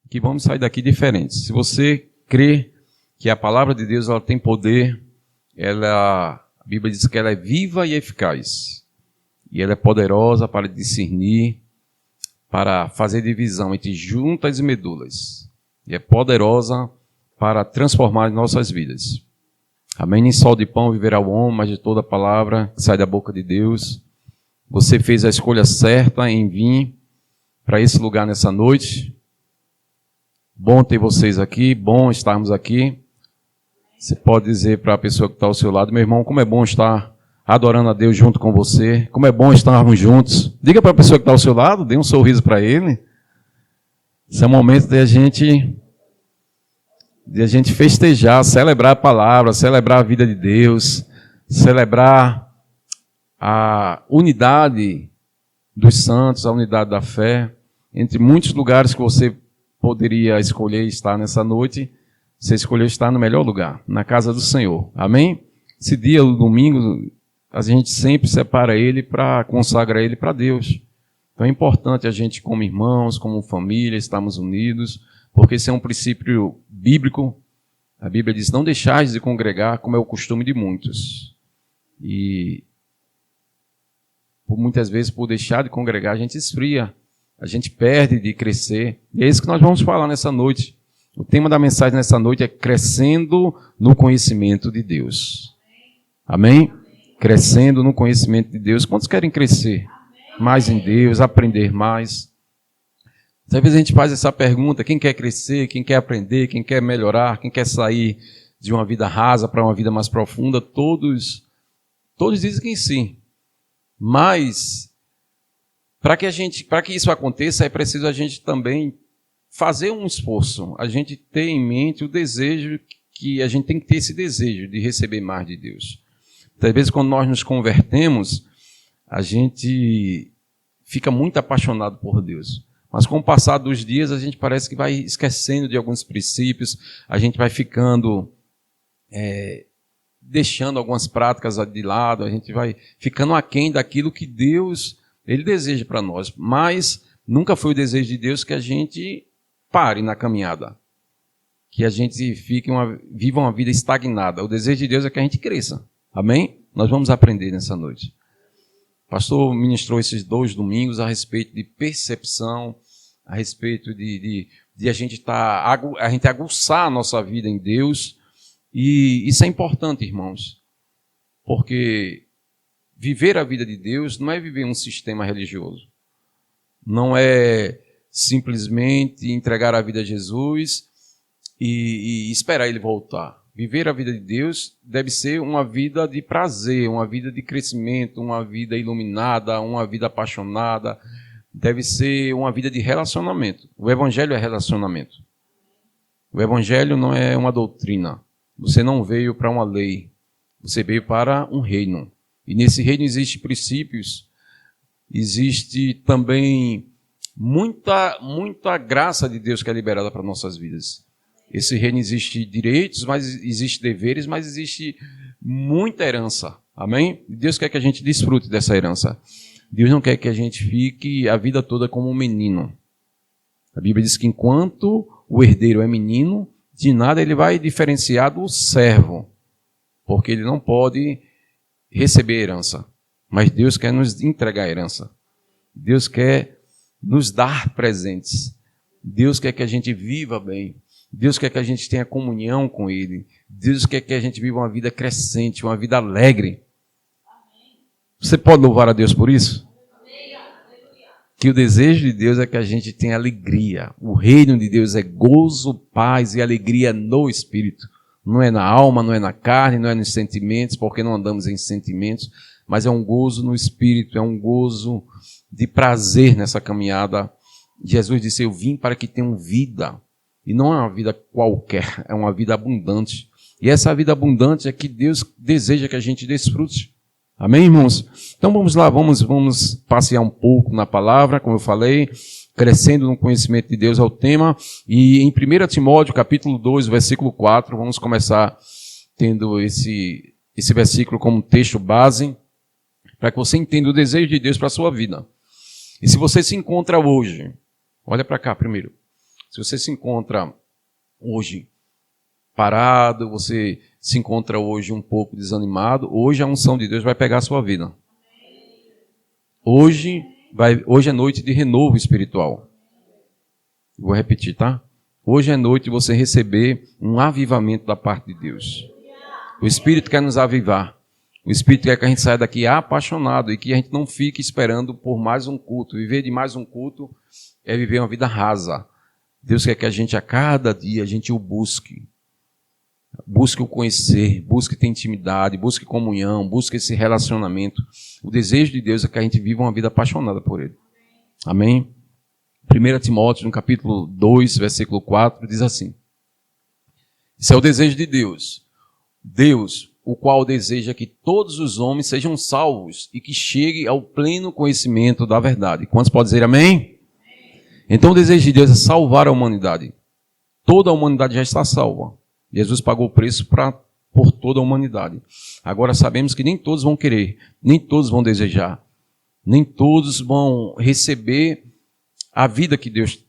que vamos sair daqui diferentes. Se você crê que a palavra de Deus ela tem poder, a Bíblia diz que ela é viva e eficaz. E ela é poderosa para discernir, para fazer divisão entre juntas e medulas. E é poderosa para transformar nossas vidas. Amém? Nem só de pão viverá o homem, mas de toda palavra que sai da boca de Deus. Você fez a escolha certa em vir para esse lugar nessa noite. Bom ter vocês aqui, bom estarmos aqui. Você pode dizer para a pessoa que está ao seu lado: meu irmão, como é bom estar adorando a Deus junto com você. Como é bom estarmos juntos. Diga para a pessoa que está ao seu lado, dê um sorriso para ele. Esse é o momento de a gente festejar, celebrar a palavra, celebrar a vida de Deus, celebrar a unidade dos santos, a unidade da fé. Entre muitos lugares que você poderia escolher estar nessa noite, você escolheu estar no melhor lugar, na casa do Senhor. Amém? Esse dia, o domingo, a gente sempre separa ele para consagrar ele para Deus. Então é importante a gente, como irmãos, como família, estarmos unidos, porque esse é um princípio bíblico. A Bíblia diz: não deixais de congregar, como é o costume de muitos. E muitas vezes, por deixar de congregar, a gente esfria, a gente perde de crescer. E é isso que nós vamos falar nessa noite. O tema da mensagem nessa noite é crescendo no conhecimento de Deus. Amém? Crescendo no conhecimento de Deus. Quantos querem crescer mais em Deus, aprender mais? Às vezes a gente faz essa pergunta: quem quer crescer, quem quer aprender, quem quer melhorar, quem quer sair de uma vida rasa para uma vida mais profunda? Todos dizem que sim. Mas, para que isso aconteça, é preciso a gente também fazer um esforço, a gente ter em mente o desejo, que a gente tem que ter esse desejo de receber mais de Deus. Às vezes, quando nós nos convertemos, a gente fica muito apaixonado por Deus. Mas com o passar dos dias, a gente parece que vai esquecendo de alguns princípios, a gente vai ficando, deixando algumas práticas de lado, a gente vai ficando aquém daquilo que Deus ele deseja para nós. Mas nunca foi o desejo de Deus que a gente pare na caminhada, que a gente viva uma vida estagnada. O desejo de Deus é que a gente cresça. Amém? Nós vamos aprender nessa noite. O pastor ministrou esses 2 domingos a respeito de percepção, a respeito de a gente aguçar a nossa vida em Deus. E isso é importante, irmãos, porque viver a vida de Deus não é viver um sistema religioso. Não é simplesmente entregar a vida a Jesus e esperar Ele voltar. Viver a vida de Deus deve ser uma vida de prazer, uma vida de crescimento, uma vida iluminada, uma vida apaixonada. Deve ser uma vida de relacionamento. O Evangelho é relacionamento. O Evangelho não é uma doutrina. Você não veio para uma lei. Você veio para um reino. E nesse reino existem princípios, existe também muita graça de Deus que é liberada para nossas vidas. Esse reino existe direitos, mas existe deveres, mas existe muita herança. Amém? Deus quer que a gente desfrute dessa herança. Deus não quer que a gente fique a vida toda como um menino. A Bíblia diz que enquanto o herdeiro é menino, de nada ele vai diferenciar do servo, porque ele não pode receber herança. Mas Deus quer nos entregar herança. Deus quer nos dar presentes. Deus quer que a gente viva bem. Deus quer que a gente tenha comunhão com Ele. Deus quer que a gente viva uma vida crescente, uma vida alegre. Você pode louvar a Deus por isso? Que o desejo de Deus é que a gente tenha alegria. O reino de Deus é gozo, paz e alegria no Espírito. Não é na alma, não é na carne, não é nos sentimentos, porque não andamos em sentimentos, mas é um gozo no Espírito, é um gozo de prazer nessa caminhada. Jesus disse: eu vim para que tenham vida. E não é uma vida qualquer, é uma vida abundante. E essa vida abundante é que Deus deseja que a gente desfrute. Amém, irmãos? Então vamos lá, vamos passear um pouco na palavra, como eu falei, crescendo no conhecimento de Deus é o tema. E em 1 Timóteo, capítulo 2, versículo 4, vamos começar tendo esse versículo como texto base, para que você entenda o desejo de Deus para a sua vida. E se você se encontra hoje, olha para cá primeiro, Se você se encontra hoje parado, você se encontra hoje um pouco desanimado, hoje a unção de Deus vai pegar a sua vida. Hoje é noite de renovo espiritual. Vou repetir, tá? Hoje é noite de você receber um avivamento da parte de Deus. O Espírito quer nos avivar. O Espírito quer que a gente saia daqui apaixonado e que a gente não fique esperando por mais um culto. Viver de mais um culto é viver uma vida rasa. Deus quer que a gente, a cada dia, a gente o busque. Busque o conhecer, busque ter intimidade, busque comunhão, busque esse relacionamento. O desejo de Deus é que a gente viva uma vida apaixonada por Ele. Amém? 1 Timóteo, no capítulo 2, versículo 4, diz assim: isso é o desejo de Deus. Deus, o qual deseja que todos os homens sejam salvos e que cheguem ao pleno conhecimento da verdade. Quantos podem dizer amém? Então o desejo de Deus é salvar a humanidade. Toda a humanidade já está salva. Jesus pagou o preço por toda a humanidade. Agora sabemos que nem todos vão querer, nem todos vão desejar, nem todos vão receber a vida que Deus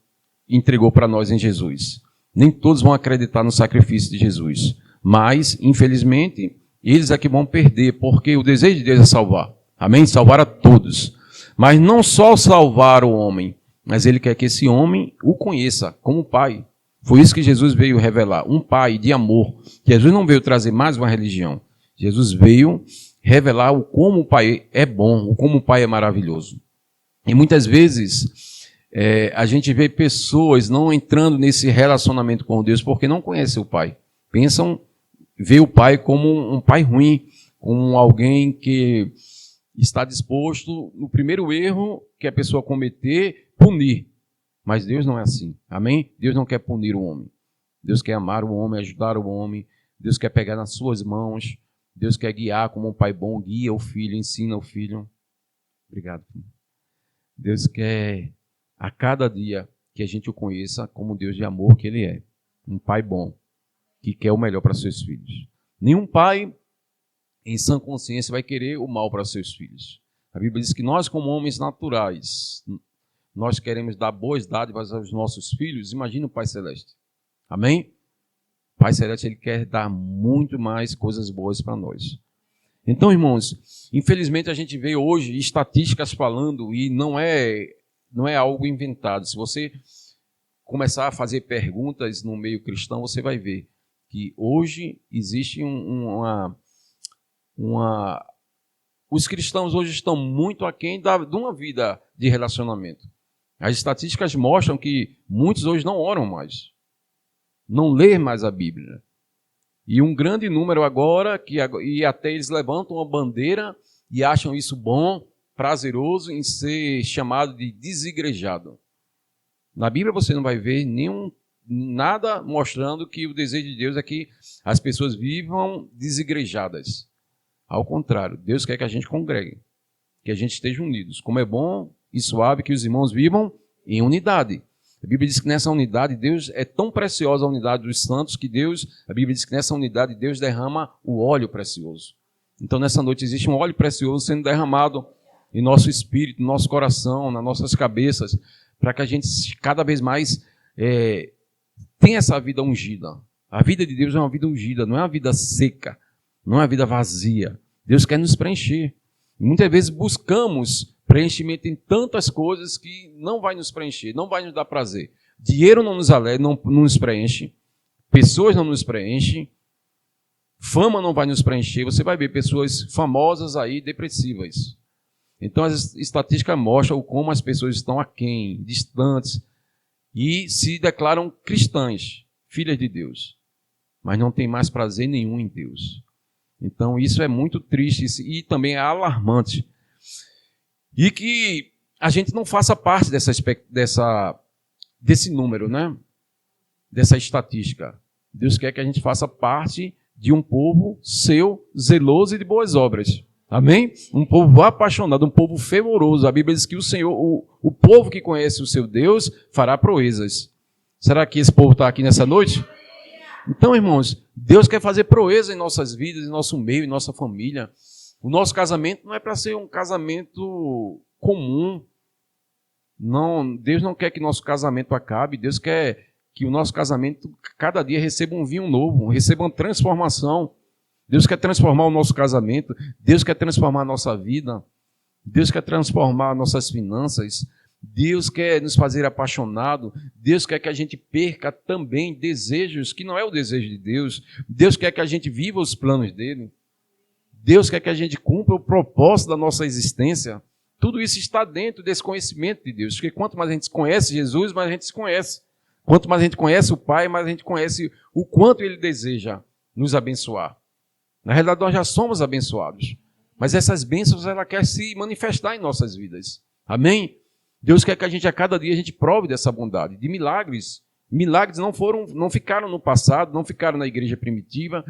entregou para nós em Jesus. Nem todos vão acreditar no sacrifício de Jesus. Mas, infelizmente, eles é que vão perder, porque o desejo de Deus é salvar. Amém? Salvar a todos. Mas não só salvar o homem, mas Ele quer que esse homem o conheça como Pai. Foi isso que Jesus veio revelar, um Pai de amor. Jesus não veio trazer mais uma religião. Jesus veio revelar o como o Pai é bom, o como o Pai é maravilhoso. E muitas vezes a gente vê pessoas não entrando nesse relacionamento com Deus porque não conhecem o Pai. Vê o Pai como um Pai ruim, como alguém que está disposto, no primeiro erro que a pessoa cometer, punir. Mas Deus não é assim. Amém? Deus não quer punir o homem. Deus quer amar o homem, ajudar o homem. Deus quer pegar nas suas mãos. Deus quer guiar como um pai bom, guia o filho, ensina o filho. Obrigado, filho. Deus quer, a cada dia, que a gente o conheça como Deus de amor que Ele é. Um pai bom, que quer o melhor para seus filhos. Nenhum pai, em sã consciência, vai querer o mal para seus filhos. A Bíblia diz que nós, como homens naturais, nós queremos dar boas dádivas aos nossos filhos. Imagina o Pai Celeste. Amém? O Pai Celeste, Ele quer dar muito mais coisas boas para nós. Então, irmãos, infelizmente a gente vê hoje estatísticas falando, e não é algo inventado. Se você começar a fazer perguntas no meio cristão, você vai ver que hoje existe os cristãos hoje estão muito aquém de uma vida de relacionamento. As estatísticas mostram que muitos hoje não oram mais, não lêem mais a Bíblia. E um grande número agora, e até eles levantam uma bandeira e acham isso bom, prazeroso em ser chamado de desigrejado. Na Bíblia você não vai ver nada mostrando que o desejo de Deus é que as pessoas vivam desigrejadas. Ao contrário, Deus quer que a gente congregue, que a gente esteja unidos. Como é bom e suave que os irmãos vivam em unidade. A Bíblia diz que nessa unidade, Deus é tão preciosa a unidade dos santos que a Bíblia diz que nessa unidade Deus derrama o óleo precioso. Então nessa noite existe um óleo precioso sendo derramado em nosso espírito, no nosso coração, nas nossas cabeças, para que a gente cada vez mais tenha essa vida ungida. A vida de Deus é uma vida ungida, não é uma vida seca, não é uma vida vazia. Deus quer nos preencher. E muitas vezes buscamos preenchimento em tantas coisas que não vai nos preencher, não vai nos dar prazer. Dinheiro não nos alegra, não nos preenche. Pessoas não nos preenchem. Fama não vai nos preencher. Você vai ver pessoas famosas aí depressivas. Então as estatísticas mostram como as pessoas estão aquém, distantes, e se declaram cristãs, filhas de Deus, mas não tem mais prazer nenhum em Deus. Então isso é muito triste e também é alarmante. E que a gente não faça parte desse número, né? Dessa estatística. Deus quer que a gente faça parte de um povo seu, zeloso e de boas obras. Amém? Um povo apaixonado, um povo fervoroso. A Bíblia diz que o Senhor, o povo que conhece o seu Deus, fará proezas. Será que esse povo está aqui nessa noite? Então, irmãos, Deus quer fazer proeza em nossas vidas, em nosso meio, em nossa família. O nosso casamento não é para ser um casamento comum. Não, Deus não quer que nosso casamento acabe. Deus quer que o nosso casamento, cada dia, receba um vinho novo, receba uma transformação. Deus quer transformar o nosso casamento, Deus quer transformar a nossa vida, Deus quer transformar nossas finanças, Deus quer nos fazer apaixonado, Deus quer que a gente perca também desejos que não é o desejo de Deus, Deus quer que a gente viva os planos dele, Deus quer que a gente cumpra o propósito da nossa existência. Tudo isso está dentro desse conhecimento de Deus, porque quanto mais a gente conhece Jesus, mais a gente se conhece. Quanto mais a gente conhece o Pai, mais a gente conhece o quanto Ele deseja nos abençoar. Na realidade, nós já somos abençoados, mas essas bênçãos ela quer se manifestar em nossas vidas. Amém? Deus quer que a gente, a cada dia, a gente prove dessa bondade, de milagres. Milagres não ficaram no passado, não ficaram na igreja primitiva,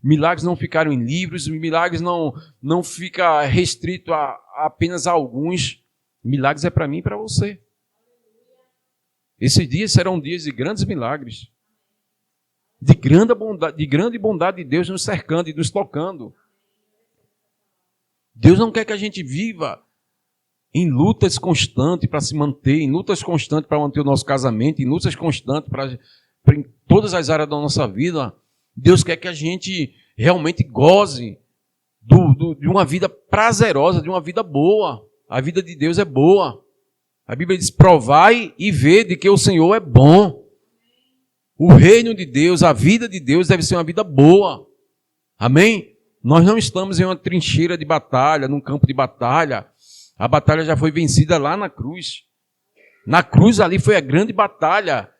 milagres não ficaram em livros, milagres não fica restrito a apenas a alguns. Milagres é para mim e para você. Esses dias serão dias de grandes milagres, de grande bondade de Deus nos cercando e nos tocando. Deus não quer que a gente viva em lutas constantes para se manter, em lutas constantes para manter o nosso casamento, em lutas constantes para em todas as áreas da nossa vida. Deus quer que a gente realmente goze de uma vida prazerosa, de uma vida boa. A vida de Deus é boa. A Bíblia diz, provai e vede que o Senhor é bom. O reino de Deus, a vida de Deus deve ser uma vida boa. Amém? Nós não estamos em uma trincheira de batalha, num campo de batalha. A batalha já foi vencida lá na cruz. Na cruz ali foi a grande batalha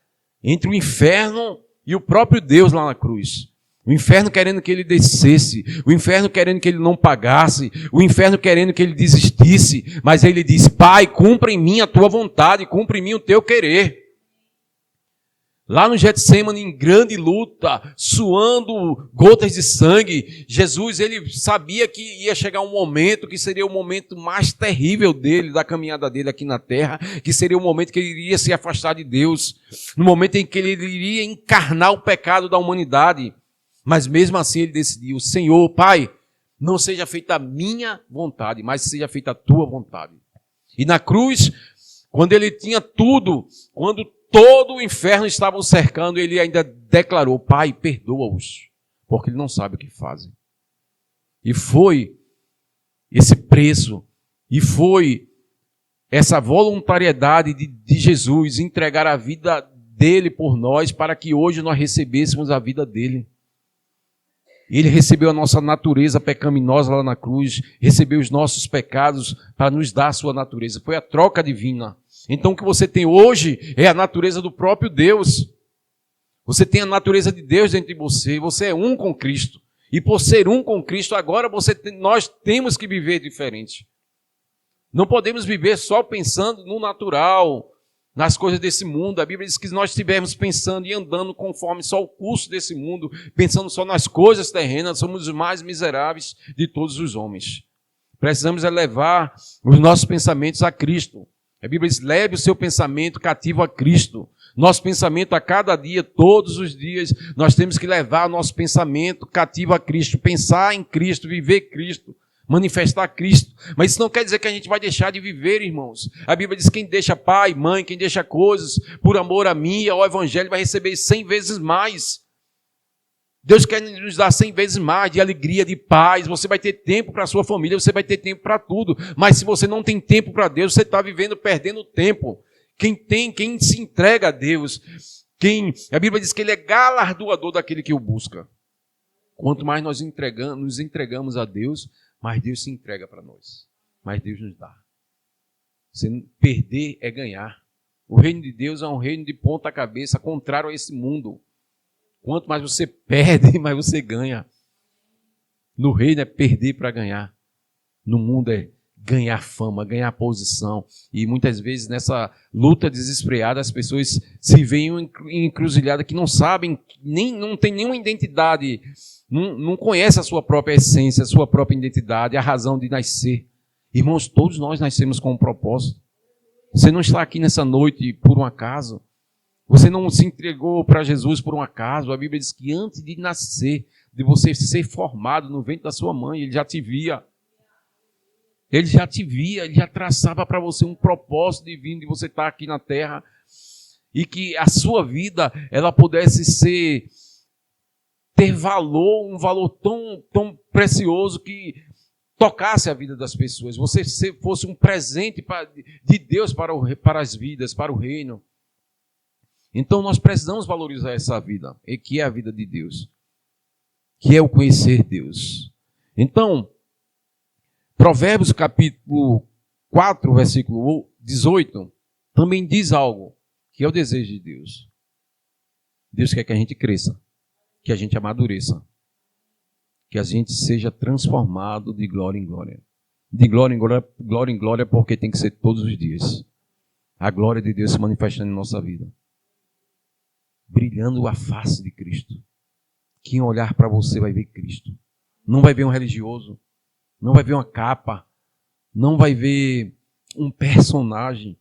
entre o inferno e o próprio Deus lá na cruz. O inferno querendo que ele descesse, o inferno querendo que ele não pagasse, o inferno querendo que ele desistisse, mas ele diz, Pai, cumpra em mim a tua vontade, cumpra em mim o teu querer. Lá no Getsemane, em grande luta, suando gotas de sangue, Jesus, ele sabia que ia chegar um momento que seria o momento mais terrível dele, da caminhada dele aqui na terra, que seria o momento que ele iria se afastar de Deus, no momento em que ele iria encarnar o pecado da humanidade. Mas mesmo assim ele decidiu, Senhor, Pai, não seja feita a minha vontade, mas seja feita a tua vontade. E na cruz, quando ele tinha tudo, quando todo o inferno estava o cercando, ele ainda declarou, Pai, perdoa-os, porque eles não sabem o que fazem. E foi esse preço, e foi essa voluntariedade de Jesus entregar a vida dele por nós, para que hoje nós recebêssemos a vida dele. Ele recebeu a nossa natureza pecaminosa lá na cruz, recebeu os nossos pecados para nos dar a sua natureza. Foi a troca divina. Então o que você tem hoje é a natureza do próprio Deus. Você tem a natureza de Deus dentro de você. Você é um com Cristo. E por ser um com Cristo, agora nós temos que viver diferente. Não podemos viver só pensando no natural, nas coisas desse mundo. A Bíblia diz que nós estivermos pensando e andando conforme só o curso desse mundo, pensando só nas coisas terrenas, somos os mais miseráveis de todos os homens. Precisamos elevar os nossos pensamentos a Cristo. A Bíblia diz, leve o seu pensamento cativo a Cristo. Nosso pensamento a cada dia, todos os dias, nós temos que levar o nosso pensamento cativo a Cristo, pensar em Cristo, viver Cristo, manifestar Cristo. Mas isso não quer dizer que a gente vai deixar de viver, irmãos. A Bíblia diz que quem deixa pai, mãe, quem deixa coisas por amor a mim e ao Evangelho vai receber 100 vezes mais. Deus quer nos dar 100 vezes mais de alegria, de paz. Você vai ter tempo para a sua família, você vai ter tempo para tudo. Mas se você não tem tempo para Deus, você está vivendo, perdendo tempo. Quem se entrega a Deus, a Bíblia diz que Ele é galardoador daquele que o busca. Quanto mais nós nos entregamos a Deus, mais Deus se entrega para nós. Mais Deus nos dá. Perder é ganhar. O reino de Deus é um reino de ponta cabeça, contrário a esse mundo. Quanto mais você perde, mais você ganha. No reino é perder para ganhar. No mundo é ganhar fama, ganhar posição. E muitas vezes nessa luta desesperada as pessoas se veem em encruzilhada que não sabem, não tem nenhuma identidade, não conhece a sua própria essência, a sua própria identidade, a razão de nascer. Irmãos, todos nós nascemos com um propósito. Você não está aqui nessa noite por um acaso. Você não se entregou para Jesus por um acaso. A Bíblia diz que antes de nascer, de você ser formado no ventre da sua mãe, Ele já te via. Ele já te via, Ele já traçava para você um propósito divino de você estar aqui na terra. e que a sua vida ela pudesse ter valor, um valor tão precioso que tocasse a vida das pessoas. Você fosse um presente de Deus para as vidas, para o reino. Então nós precisamos valorizar essa vida, que é a vida de Deus, que é o conhecer Deus. Então, Provérbios capítulo 4, versículo 18, também diz algo, que é o desejo de Deus. Deus quer que a gente cresça, que a gente amadureça, que a gente seja transformado de glória em glória. De glória em glória, porque tem que ser todos os dias. A glória de Deus se manifestando em nossa vida. Brilhando a face de Cristo. Quem olhar para você vai ver Cristo. Não vai ver um religioso, não vai ver uma capa, não vai ver um personagem.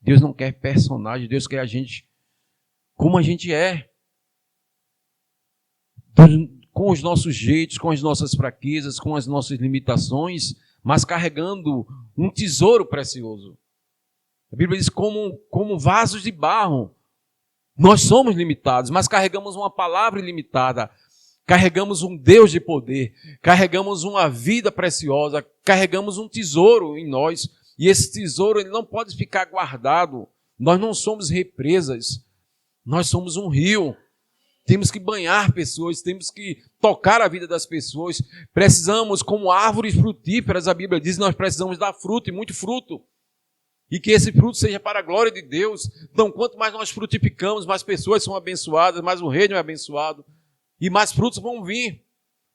Deus não quer personagem, Deus quer a gente como a gente é. Com os nossos jeitos, com as nossas fraquezas, com as nossas limitações, mas carregando um tesouro precioso. A Bíblia diz como vasos de barro. Nós somos limitados, mas carregamos uma palavra ilimitada. Carregamos um Deus de poder. Carregamos uma vida preciosa. Carregamos um tesouro em nós. E esse tesouro ele não pode ficar guardado. Nós não somos represas. Nós somos um rio. Temos que banhar pessoas, temos que tocar a vida das pessoas. Precisamos, como árvores frutíferas, a Bíblia diz, nós precisamos dar fruto e muito fruto. E que esse fruto seja para a glória de Deus. Então, quanto mais nós frutificamos, mais pessoas são abençoadas, mais o reino é abençoado. E mais frutos vão vir.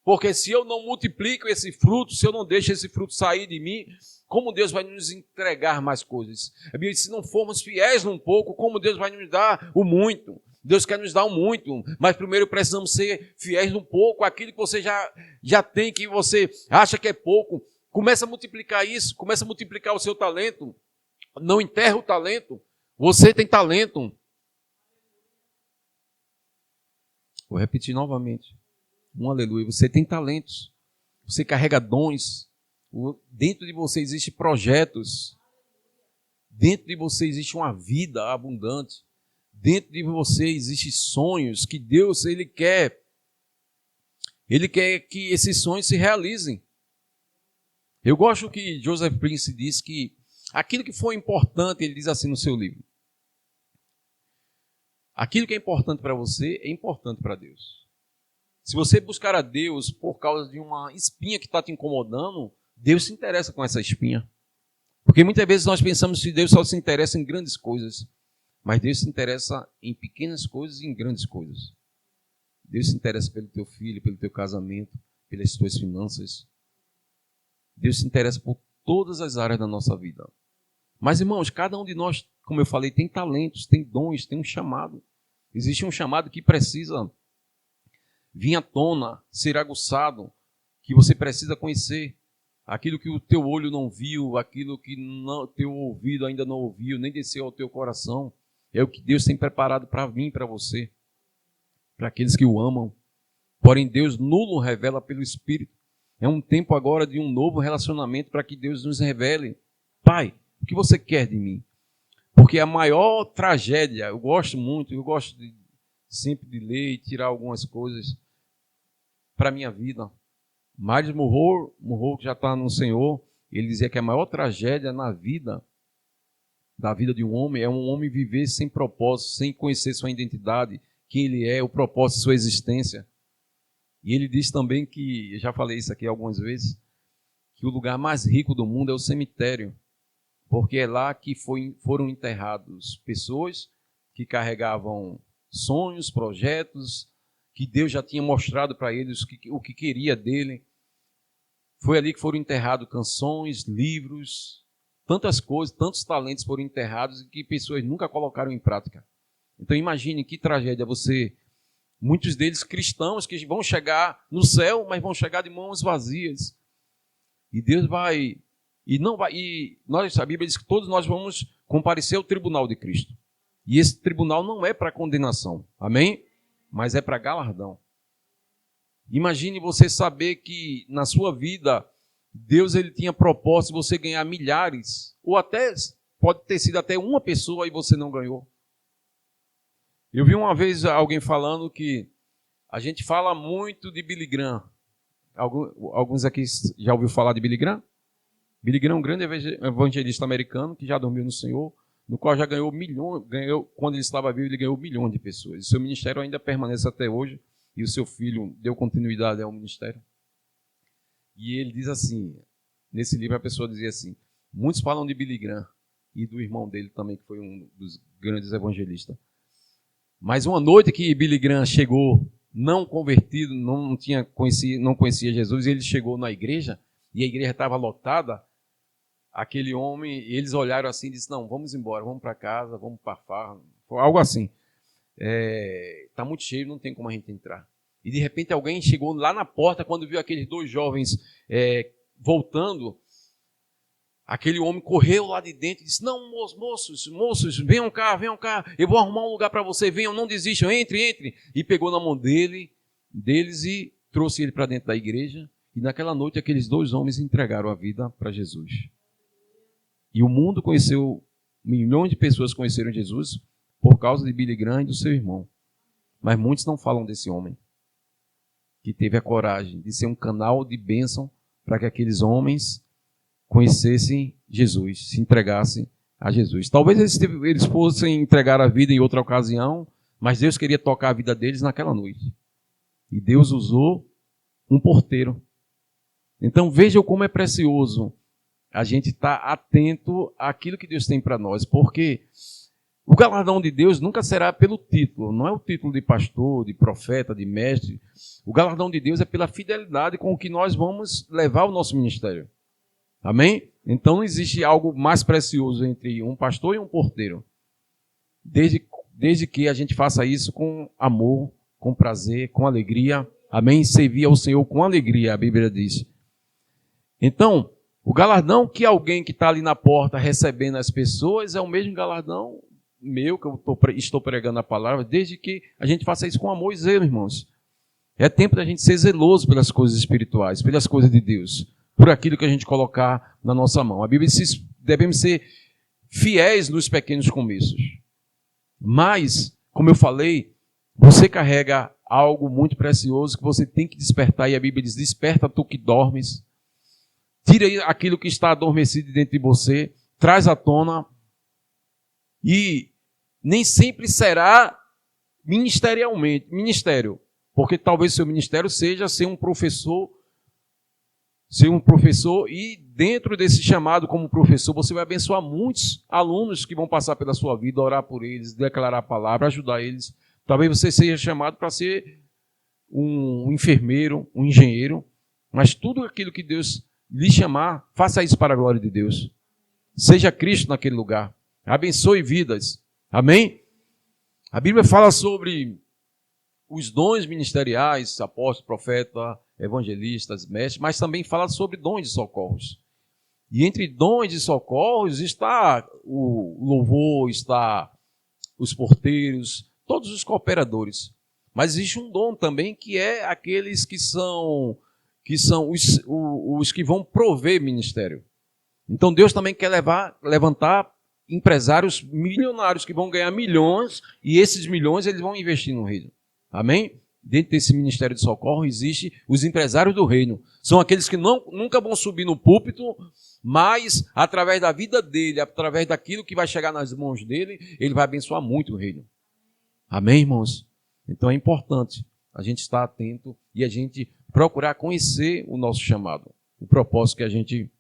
Porque se eu não multiplico esse fruto, se eu não deixo esse fruto sair de mim, como Deus vai nos entregar mais coisas? A Bíblia diz, se não formos fiéis num pouco, como Deus vai nos dar o muito? Deus quer nos dar um muito, mas primeiro precisamos ser fiéis num pouco. Aquilo que você já tem, que você acha que é pouco, começa a multiplicar isso, começa a multiplicar o seu talento. Não enterra o talento. Você tem talento. Vou repetir novamente. Um aleluia. Você tem talentos. Você carrega dons. Dentro de você existem projetos. Dentro de você existe uma vida abundante. Dentro de você existem sonhos que Deus Ele quer que esses sonhos se realizem. Eu gosto que Joseph Prince diz que aquilo que foi importante, ele diz assim no seu livro, aquilo que é importante para você é importante para Deus. Se você buscar a Deus por causa de uma espinha que está te incomodando, Deus se interessa com essa espinha. Porque muitas vezes nós pensamos que Deus só se interessa em grandes coisas. Mas Deus se interessa em pequenas coisas e em grandes coisas. Deus se interessa pelo teu filho, pelo teu casamento, pelas tuas finanças. Deus se interessa por todas as áreas da nossa vida. Mas, irmãos, cada um de nós, como eu falei, tem talentos, tem dons, tem um chamado. Existe um chamado que precisa vir à tona, ser aguçado, que você precisa conhecer. Aquilo que o teu olho não viu, aquilo que o teu ouvido ainda não ouviu, nem desceu ao teu coração. É o que Deus tem preparado para mim e para você, para aqueles que o amam. Porém, Deus nulo revela pelo Espírito. É um tempo agora de um novo relacionamento para que Deus nos revele. Pai, o que você quer de mim? Porque a maior tragédia, eu gosto sempre de ler e tirar algumas coisas para a minha vida. Miles Monroe, que já está no Senhor, ele dizia que a maior tragédia da vida de um homem é um homem viver sem propósito, sem conhecer sua identidade, quem ele é, o propósito de sua existência. E ele diz também que, eu já falei isso aqui algumas vezes, que o lugar mais rico do mundo é o cemitério, porque é lá que foram enterrados pessoas que carregavam sonhos, projetos, que Deus já tinha mostrado para eles o que queria dele. Foi ali que foram enterrados canções, livros, tantas coisas, tantos talentos foram enterrados e que pessoas nunca colocaram em prática. Então imagine que tragédia muitos deles cristãos que vão chegar no céu, mas vão chegar de mãos vazias. E Deus a Bíblia diz que todos nós vamos comparecer ao tribunal de Cristo. E esse tribunal não é para condenação, amém? Mas é para galardão. Imagine você saber que na sua vida Deus ele tinha propósito de você ganhar milhares, ou até pode ter sido até uma pessoa e você não ganhou. Eu vi uma vez alguém falando que a gente fala muito de Billy Graham. Alguns aqui já ouviu falar de Billy Graham? Billy Graham é um grande evangelista americano que já dormiu no Senhor, no qual já ganhou milhões, quando ele estava vivo, ele ganhou milhões de pessoas. O seu ministério ainda permanece até hoje, e o seu filho deu continuidade ao ministério. E ele diz assim, nesse livro a pessoa dizia assim, muitos falam de Billy Graham, e do irmão dele também, que foi um dos grandes evangelistas. Mas uma noite que Billy Graham chegou, não convertido, não conhecia Jesus, ele chegou na igreja, e a igreja estava lotada, aquele homem, eles olharam assim e disseram, não, vamos embora, vamos para casa, vamos para a farra, algo assim. Está muito cheio, não tem como a gente entrar. E de repente alguém chegou lá na porta, quando viu aqueles dois jovens voltando, aquele homem correu lá de dentro e disse, não, moços, venham cá, eu vou arrumar um lugar para você, venham, não desistam, entre. E pegou na mão deles e trouxe ele para dentro da igreja. E naquela noite aqueles dois homens entregaram a vida para Jesus. E o mundo conheceu, milhões de pessoas conheceram Jesus por causa de Billy Graham e do seu irmão. Mas muitos não falam desse homem, que teve a coragem de ser um canal de bênção para que aqueles homens conhecessem Jesus, se entregassem a Jesus. Talvez eles fossem entregar a vida em outra ocasião, mas Deus queria tocar a vida deles naquela noite. E Deus usou um porteiro. Então vejam como é precioso a gente estar atento àquilo que Deus tem para nós, porque o galardão de Deus nunca será pelo título, não é o título de pastor, de profeta, de mestre. O galardão de Deus é pela fidelidade com que nós vamos levar o nosso ministério. Amém? Então não existe algo mais precioso entre um pastor e um porteiro. Desde que a gente faça isso com amor, com prazer, com alegria. Amém? Servir ao Senhor com alegria, a Bíblia diz. Então, o galardão que alguém que está ali na porta recebendo as pessoas é o mesmo galardão meu, que eu estou pregando a palavra, desde que a gente faça isso com amor e zelo, irmãos. É tempo da gente ser zeloso pelas coisas espirituais, pelas coisas de Deus, por aquilo que a gente colocar na nossa mão. A Bíblia diz que devemos ser fiéis nos pequenos começos. Mas, como eu falei, você carrega algo muito precioso que você tem que despertar, e a Bíblia diz, desperta tu que dormes. Tira aquilo que está adormecido dentro de você, traz à tona, e nem sempre será ministério, porque talvez seu ministério seja ser um professor, e dentro desse chamado como professor, você vai abençoar muitos alunos que vão passar pela sua vida, orar por eles, declarar a palavra, ajudar eles. Talvez você seja chamado para ser um enfermeiro, um engenheiro, mas tudo aquilo que Deus lhe chamar, faça isso para a glória de Deus. Seja Cristo naquele lugar. Abençoe vidas. Amém? A Bíblia fala sobre os dons ministeriais, apóstolo, profeta, evangelistas, mestres, mas também fala sobre dons de socorros. E entre dons de socorros está o louvor, está os porteiros, todos os cooperadores. Mas existe um dom também que é aqueles que são os que vão prover ministério. Então Deus também quer levantar empresários milionários que vão ganhar milhões, e esses milhões eles vão investir no reino. Amém? Dentro desse ministério de socorro existem os empresários do reino. São aqueles que nunca vão subir no púlpito, mas através da vida dele, através daquilo que vai chegar nas mãos dele, ele vai abençoar muito o reino. Amém, irmãos? Então é importante a gente estar atento e a gente procurar conhecer o nosso chamado, o propósito que a gente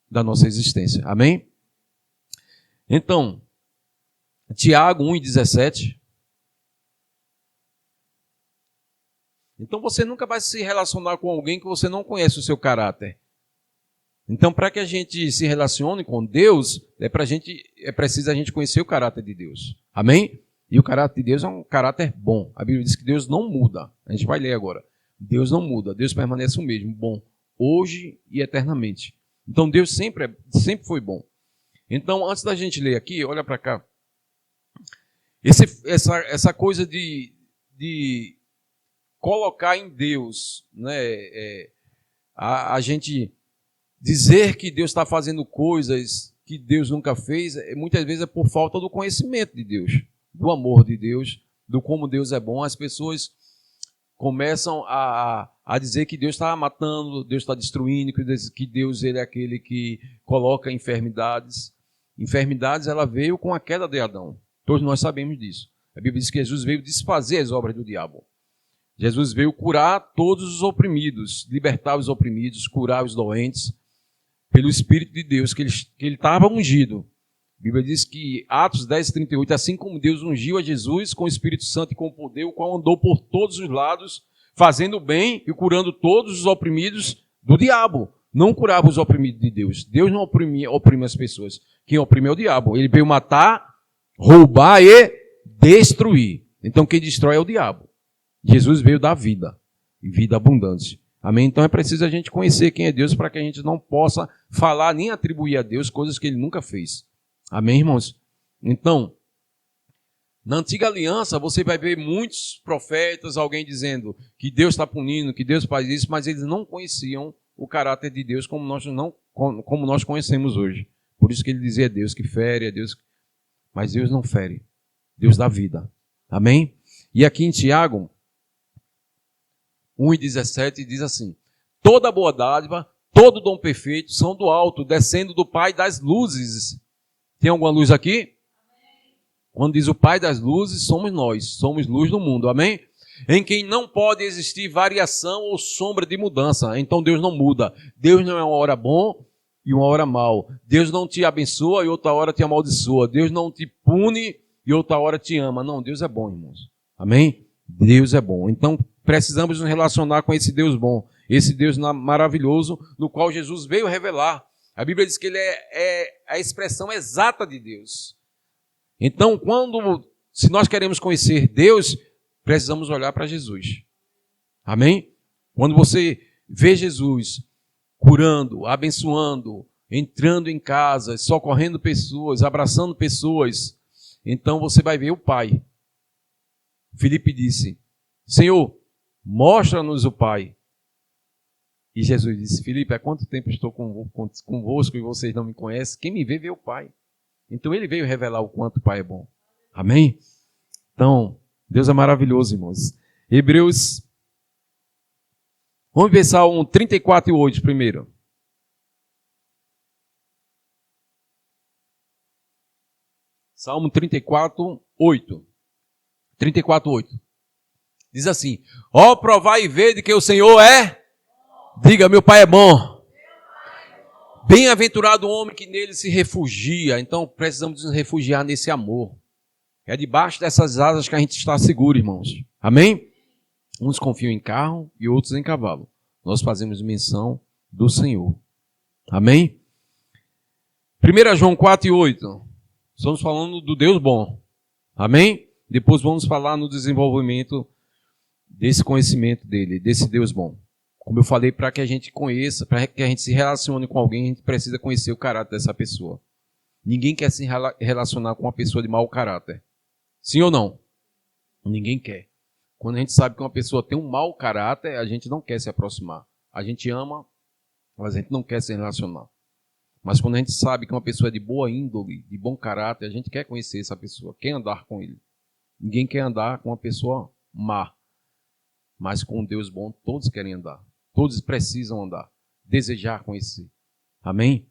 da nossa existência. Amém? Então, Tiago 1:17. Então você nunca vai se relacionar com alguém que você não conhece o seu caráter. Então, para que a gente se relacione com Deus, é preciso a gente conhecer o caráter de Deus. Amém? E o caráter de Deus é um caráter bom. A Bíblia diz que Deus não muda. A gente vai ler agora. Deus não muda. Deus permanece o mesmo, bom, hoje e eternamente. Então Deus sempre foi bom. Então, antes da gente ler aqui, olha para cá. Essa coisa de colocar em Deus, né? A gente dizer que Deus está fazendo coisas que Deus nunca fez, muitas vezes é por falta do conhecimento de Deus, do amor de Deus, do como Deus é bom, as pessoas começam a dizer que Deus está matando, Deus está destruindo, que Deus ele é aquele que coloca enfermidades. Enfermidades, ela veio com a queda de Adão. Todos nós sabemos disso. A Bíblia diz que Jesus veio desfazer as obras do diabo. Jesus veio curar todos os oprimidos, libertar os oprimidos, curar os doentes, pelo Espírito de Deus, que ele estava ungido. A Bíblia diz que, Atos 10:38, assim como Deus ungiu a Jesus com o Espírito Santo e com poder, o qual andou por todos os lados, fazendo bem e curando todos os oprimidos do diabo. Não curava os oprimidos de Deus. Deus não oprime as pessoas. Quem oprime é o diabo. Ele veio matar, roubar e destruir. Então quem destrói é o diabo. Jesus veio dar vida, e vida abundante. Amém? Então é preciso a gente conhecer quem é Deus para que a gente não possa falar nem atribuir a Deus coisas que ele nunca fez. Amém, irmãos? Então, na antiga aliança você vai ver muitos profetas, alguém dizendo que Deus está punindo, que Deus faz isso, mas eles não conheciam o caráter de Deus como nós conhecemos hoje. Por isso que ele dizia, é Deus que fere, é Deus... Mas Deus não fere. Deus dá vida. Amém? E aqui em Tiago 1:17 diz assim: toda boa dádiva, todo dom perfeito são do alto, descendo do Pai das luzes. Tem alguma luz aqui? Amém. Quando diz o Pai das luzes, somos nós, somos luz do mundo. Amém? Em quem não pode existir variação ou sombra de mudança. Então Deus não muda. Deus não é uma hora bom e uma hora mal. Deus não te abençoa e outra hora te amaldiçoa. Deus não te pune e outra hora te ama. Não, Deus é bom, irmãos. Amém? Deus é bom. Então precisamos nos relacionar com esse Deus bom, esse Deus maravilhoso, no qual Jesus veio revelar. A Bíblia diz que ele é a expressão exata de Deus. Então, se nós queremos conhecer Deus, precisamos olhar para Jesus. Amém? Quando você vê Jesus curando, abençoando, entrando em casas, socorrendo pessoas, abraçando pessoas, então você vai ver o Pai. Filipe disse: Senhor, mostra-nos o Pai. E Jesus disse: Filipe, há quanto tempo estou convosco e vocês não me conhecem? Quem me vê o Pai. Então ele veio revelar o quanto o Pai é bom. Amém? Então, Deus é maravilhoso, irmãos. Hebreus, vamos ver Salmo 34:8 primeiro. Salmo 34:8. 34:8. Diz assim: ó, provai e vede que o Senhor é... Diga, meu Pai é bom. Bem-aventurado o homem que nele se refugia. Então precisamos nos refugiar nesse amor. É debaixo dessas asas que a gente está seguro, irmãos. Amém? Uns confiam em carro e outros em cavalo. Nós fazemos menção do Senhor. Amém? 1 João 4:8. Estamos falando do Deus bom. Amém? Depois vamos falar no desenvolvimento desse conhecimento dele, desse Deus bom. Como eu falei, para que a gente conheça, para que a gente se relacione com alguém, a gente precisa conhecer o caráter dessa pessoa. Ninguém quer se relacionar com uma pessoa de mau caráter. Sim ou não? Ninguém quer. Quando a gente sabe que uma pessoa tem um mau caráter, a gente não quer se aproximar. A gente ama, mas a gente não quer se relacionar. Mas quando a gente sabe que uma pessoa é de boa índole, de bom caráter, a gente quer conhecer essa pessoa, quer andar com ele. Ninguém quer andar com uma pessoa má. Mas com um Deus bom, todos querem andar. Todos precisam andar. Desejar conhecer. Amém?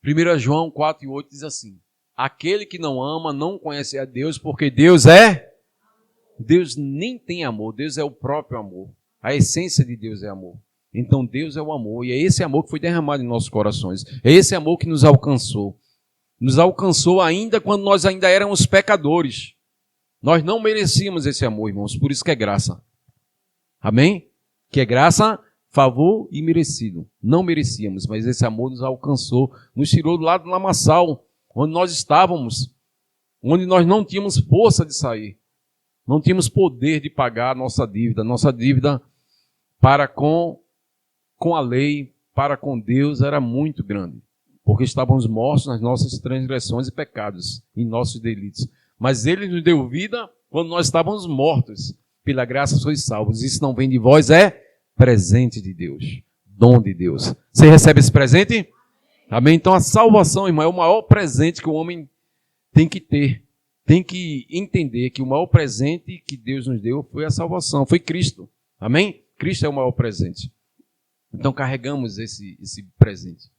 1 João 4:8 diz assim: aquele que não ama não conhece a Deus, porque Deus é... Deus nem tem amor, Deus é o próprio amor. A essência de Deus é amor. Então Deus é o amor, e é esse amor que foi derramado em nossos corações. É esse amor que nos alcançou. Nos alcançou ainda quando nós ainda éramos pecadores. Nós não merecíamos esse amor, irmãos, por isso que é graça. Amém? Que é graça, favor e merecido. Não merecíamos, mas esse amor nos alcançou, nos tirou do lado do lamaçal, onde nós estávamos, onde nós não tínhamos força de sair. Não tínhamos poder de pagar a nossa dívida para com a lei, para com Deus, era muito grande. Porque estávamos mortos nas nossas transgressões e pecados, em nossos delitos. Mas Ele nos deu vida quando nós estávamos mortos. Pela graça sois salvos. Isso não vem de vós, é presente de Deus. Dom de Deus. Você recebe esse presente? Amém? Então a salvação, irmão, é o maior presente que o homem tem que ter. tem que entender que o maior presente que Deus nos deu foi a salvação, foi Cristo. Amém? Cristo é o maior presente. Então carregamos esse presente.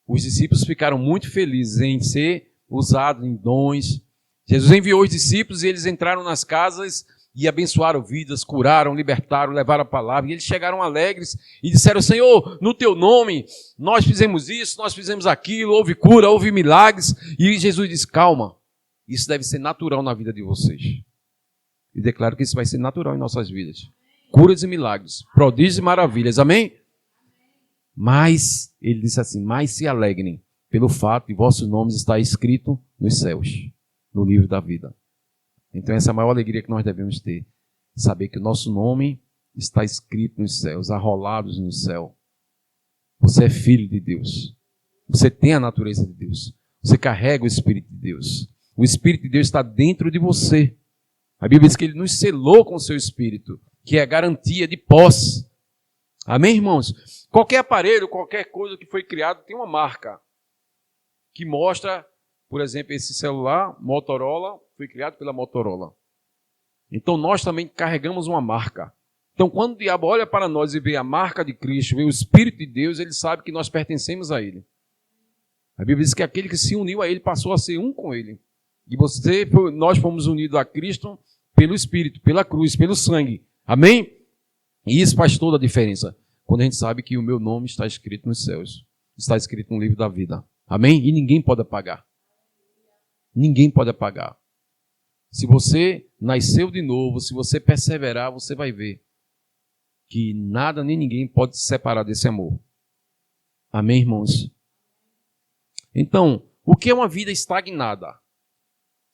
Os discípulos ficaram muito felizes em ser usados em dons. Jesus enviou os discípulos e eles entraram nas casas e abençoaram vidas, curaram, libertaram, levaram a palavra. E eles chegaram alegres e disseram: Senhor, no teu nome nós fizemos isso, nós fizemos aquilo, houve cura, houve milagres. E Jesus disse: calma, isso deve ser natural na vida de vocês. E declaro que isso vai ser natural em nossas vidas. Curas e milagres, prodígios e maravilhas, amém? Mas, ele disse assim, mas se alegrem pelo fato de vossos nomes estar escrito nos céus, no livro da vida. Então essa é a maior alegria que nós devemos ter. Saber que o nosso nome está escrito nos céus, arrolados no céu. Você é filho de Deus. Você tem a natureza de Deus. Você carrega o Espírito de Deus. O Espírito de Deus está dentro de você. A Bíblia diz que Ele nos selou com o seu Espírito, que é a garantia de posse. Amém, irmãos? Qualquer aparelho, qualquer coisa que foi criado tem uma marca que mostra, por exemplo, esse celular Motorola foi criado pela Motorola. Então nós também carregamos uma marca. Então quando o diabo olha para nós e vê a marca de Cristo, vê o Espírito de Deus, ele sabe que nós pertencemos a Ele. A Bíblia diz que aquele que se uniu a Ele passou a ser um com Ele. E nós fomos unidos a Cristo pelo Espírito, pela cruz, pelo sangue. Amém? E isso faz toda a diferença. Quando a gente sabe que o meu nome está escrito nos céus. Está escrito no livro da vida. Amém? E ninguém pode apagar. Ninguém pode apagar. Se você nasceu de novo, se você perseverar, você vai ver que nada nem ninguém pode se separar desse amor. Amém, irmãos? Então, o que é uma vida estagnada?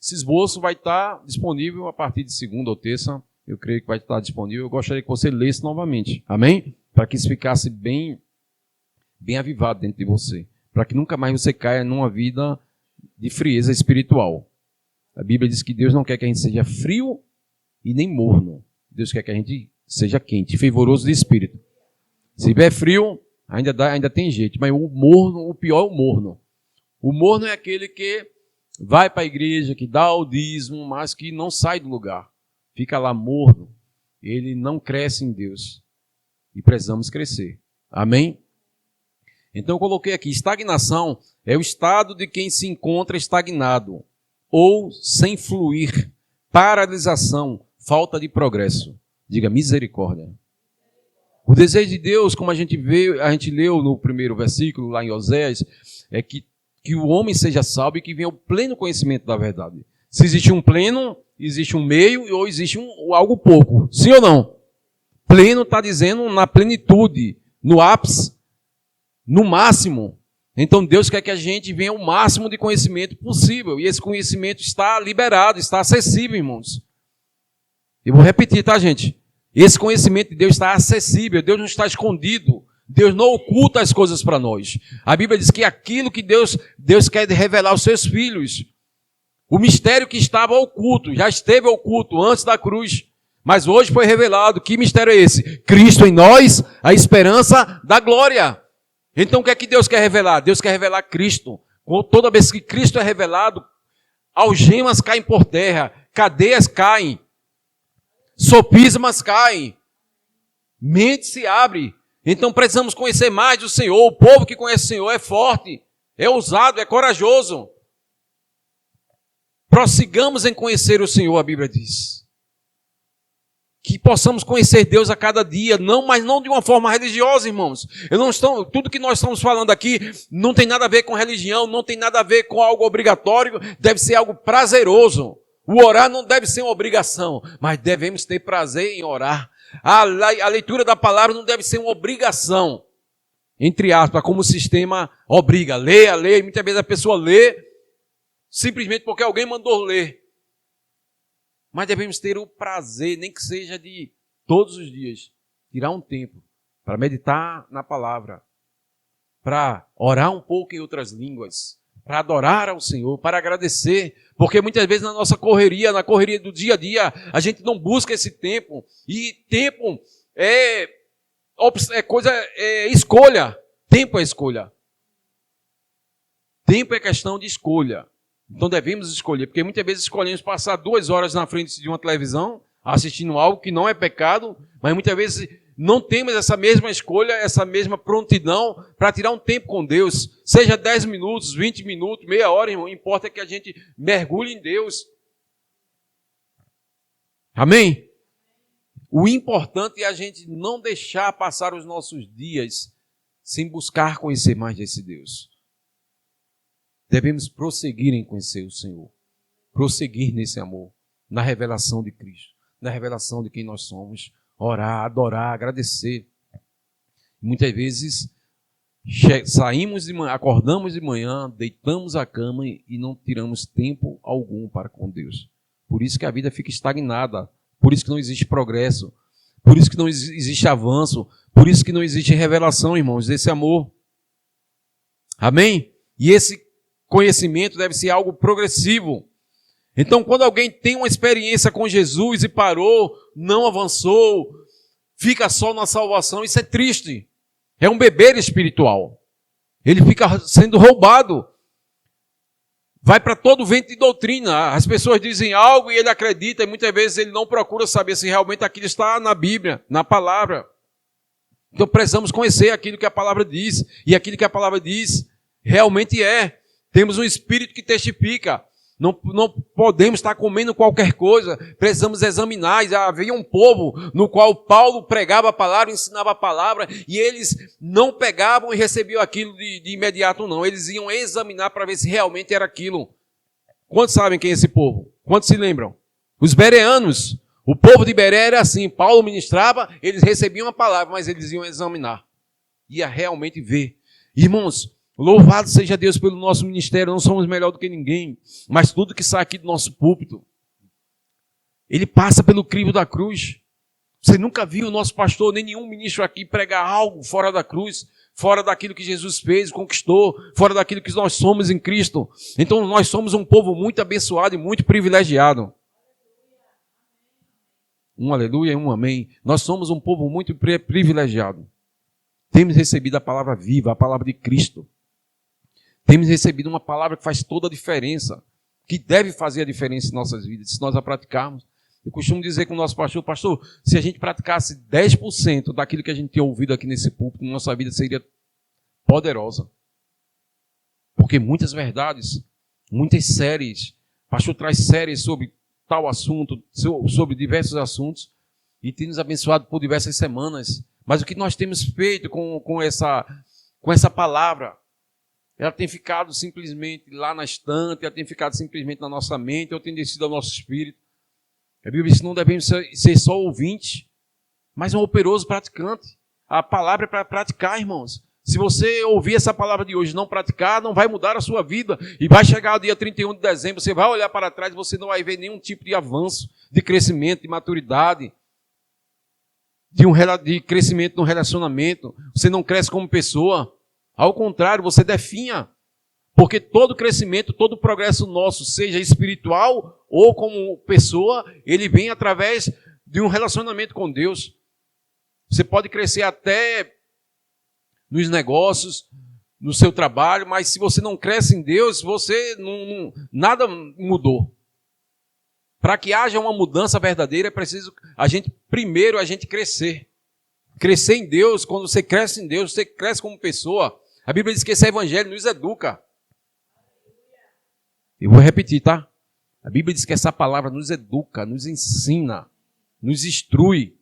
Esse esboço vai estar disponível a partir de segunda ou terça. Eu creio que vai estar disponível. Eu gostaria que você lesse novamente. Amém? Para que isso ficasse bem avivado dentro de você. Para que nunca mais você caia numa vida de frieza espiritual. A Bíblia diz que Deus não quer que a gente seja frio e nem morno. Deus quer que a gente seja quente, fervoroso de espírito. Se tiver frio, ainda tem jeito. Mas o morno, o pior é o morno. O morno é aquele que vai para a igreja, que dá o dízimo, mas que não sai do lugar. Fica lá morno. Ele não cresce em Deus. E precisamos crescer. Amém? Então eu coloquei aqui, estagnação é o estado de quem se encontra estagnado ou sem fluir, paralisação, falta de progresso. Diga misericórdia. O desejo de Deus, como a gente leu no primeiro versículo, lá em Oséias, é que o homem seja salvo e que venha o pleno conhecimento da verdade. Se existe um pleno, existe um meio ou existe algo pouco. Sim ou não? Pleno está dizendo na plenitude, no ápice, no máximo. Então Deus quer que a gente venha o máximo de conhecimento possível. E esse conhecimento está liberado, está acessível, irmãos. Eu vou repetir, tá, gente? Esse conhecimento de Deus está acessível. Deus não está escondido. Deus não oculta as coisas para nós. A Bíblia diz que aquilo que Deus quer revelar aos seus filhos. O mistério que estava oculto, já esteve oculto antes da cruz. Mas hoje foi revelado. Que mistério é esse? Cristo em nós, a esperança da glória. Então o que é que Deus quer revelar? Deus quer revelar Cristo. Toda vez que Cristo é revelado, algemas caem por terra, cadeias caem, sofismas caem, mente se abre. Então precisamos conhecer mais do Senhor. O povo que conhece o Senhor é forte, é ousado, é corajoso. Prossigamos em conhecer o Senhor, a Bíblia diz. Que possamos conhecer Deus a cada dia, mas não de uma forma religiosa, irmãos. Tudo que nós estamos falando aqui não tem nada a ver com religião, não tem nada a ver com algo obrigatório, deve ser algo prazeroso. O orar não deve ser uma obrigação, mas devemos ter prazer em orar. A leitura da palavra não deve ser uma obrigação, entre aspas, como o sistema obriga. Leia, muitas vezes a pessoa lê simplesmente porque alguém mandou ler. Mas devemos ter o prazer, nem que seja de todos os dias, tirar um tempo para meditar na palavra, para orar um pouco em outras línguas, para adorar ao Senhor, para agradecer, porque muitas vezes na nossa correria, na correria do dia a dia, a gente não busca esse tempo, e tempo é escolha. Tempo é escolha. Tempo é questão de escolha. Então devemos escolher, porque muitas vezes escolhemos passar 2 horas na frente de uma televisão, assistindo algo que não é pecado, mas muitas vezes não temos essa mesma escolha, essa mesma prontidão para tirar um tempo com Deus. Seja 10 minutos, 20 minutos, meia hora, irmão, importa que a gente mergulhe em Deus. Amém? O importante é a gente não deixar passar os nossos dias sem buscar conhecer mais desse Deus. Devemos prosseguir em conhecer o Senhor. Prosseguir nesse amor, na revelação de Cristo, na revelação de quem nós somos. Orar, adorar, agradecer. Muitas vezes saímos de manhã, acordamos de manhã, deitamos a cama e não tiramos tempo algum para com Deus. Por isso que a vida fica estagnada, por isso que não existe progresso, por isso que não existe avanço, por isso que não existe revelação, irmãos, desse amor. Amém? E esse conhecimento deve ser algo progressivo. Então, quando alguém tem uma experiência com Jesus e parou, não avançou, fica só na salvação, isso é triste. É um beber espiritual. Ele fica sendo roubado. Vai para todo vento de doutrina. As pessoas dizem algo e ele acredita, e muitas vezes ele não procura saber se realmente aquilo está na Bíblia, na palavra. Então precisamos conhecer aquilo que a palavra diz, e aquilo que a palavra diz realmente é. Temos um Espírito que testifica. Não podemos estar comendo qualquer coisa, precisamos examinar. Já havia um povo no qual Paulo pregava a palavra, ensinava a palavra, e eles não pegavam e recebiam aquilo de imediato, não. Eles iam examinar para ver se realmente era aquilo. Quantos sabem quem é esse povo? Quantos se lembram? Os bereanos. O povo de Beré era assim, Paulo ministrava, eles recebiam a palavra, mas eles iam examinar. Ia realmente ver. Irmãos, louvado seja Deus pelo nosso ministério, não somos melhor do que ninguém, mas tudo que sai aqui do nosso púlpito, ele passa pelo crivo da cruz. Você nunca viu o nosso pastor, nem nenhum ministro aqui pregar algo fora da cruz, fora daquilo que Jesus fez, conquistou, fora daquilo que nós somos em Cristo. Então nós somos um povo muito abençoado e muito privilegiado. Um aleluia e um amém. Nós somos um povo muito privilegiado. Temos recebido a palavra viva, a palavra de Cristo. Temos recebido uma palavra que faz toda a diferença, que deve fazer a diferença em nossas vidas, se nós a praticarmos. Eu costumo dizer com o nosso pastor, se a gente praticasse 10% daquilo que a gente tem ouvido aqui nesse púlpito, nossa vida seria poderosa. Porque muitas verdades, muitas séries, o pastor traz séries sobre tal assunto, sobre diversos assuntos, e tem nos abençoado por diversas semanas. Mas o que nós temos feito com essa palavra? Ela tem ficado simplesmente lá na estante, ela tem ficado simplesmente na nossa mente, ou tem descido ao nosso espírito. A Bíblia diz que não devemos ser só ouvintes, mas um operoso praticante. A palavra é para praticar, irmãos. Se você ouvir essa palavra de hoje e não praticar, não vai mudar a sua vida. E vai chegar o dia 31 de dezembro, você vai olhar para trás e você não vai ver nenhum tipo de avanço, de crescimento, de maturidade, de crescimento no relacionamento. Você não cresce como pessoa. Ao contrário, você definha. Porque todo crescimento, todo progresso nosso, seja espiritual ou como pessoa, ele vem através de um relacionamento com Deus. Você pode crescer até nos negócios, no seu trabalho, mas se você não cresce em Deus, nada mudou. Para que haja uma mudança verdadeira, é preciso primeiro a gente crescer. Crescer em Deus, quando você cresce em Deus, você cresce como pessoa. A Bíblia diz que esse evangelho nos educa. Eu vou repetir, tá? A Bíblia diz que essa palavra nos educa, nos ensina, nos instrui.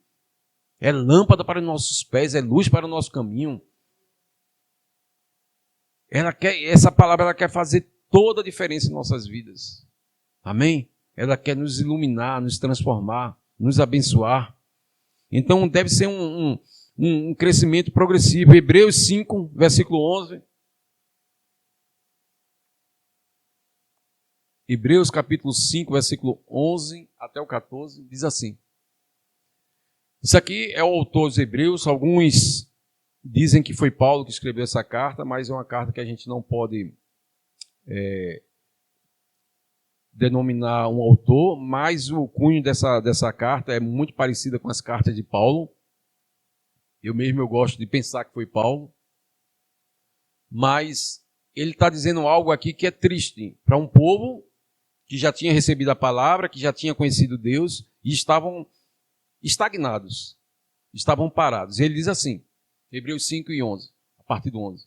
É lâmpada para os nossos pés, é luz para o nosso caminho. Essa palavra ela quer fazer toda a diferença em nossas vidas. Amém? Ela quer nos iluminar, nos transformar, nos abençoar. Então deve ser um crescimento progressivo. Hebreus 5, versículo 11. Hebreus capítulo 5, versículo 11 até o 14, diz assim. Isso aqui é o autor dos Hebreus. Alguns dizem que foi Paulo que escreveu essa carta, mas é uma carta que a gente não pode denominar um autor, mas o cunho dessa carta é muito parecida com as cartas de Paulo. Eu gosto de pensar que foi Paulo, mas ele está dizendo algo aqui que é triste para um povo que já tinha recebido a palavra, que já tinha conhecido Deus e estavam estagnados, estavam parados. E ele diz assim, Hebreus 5 e 11, a partir do 11.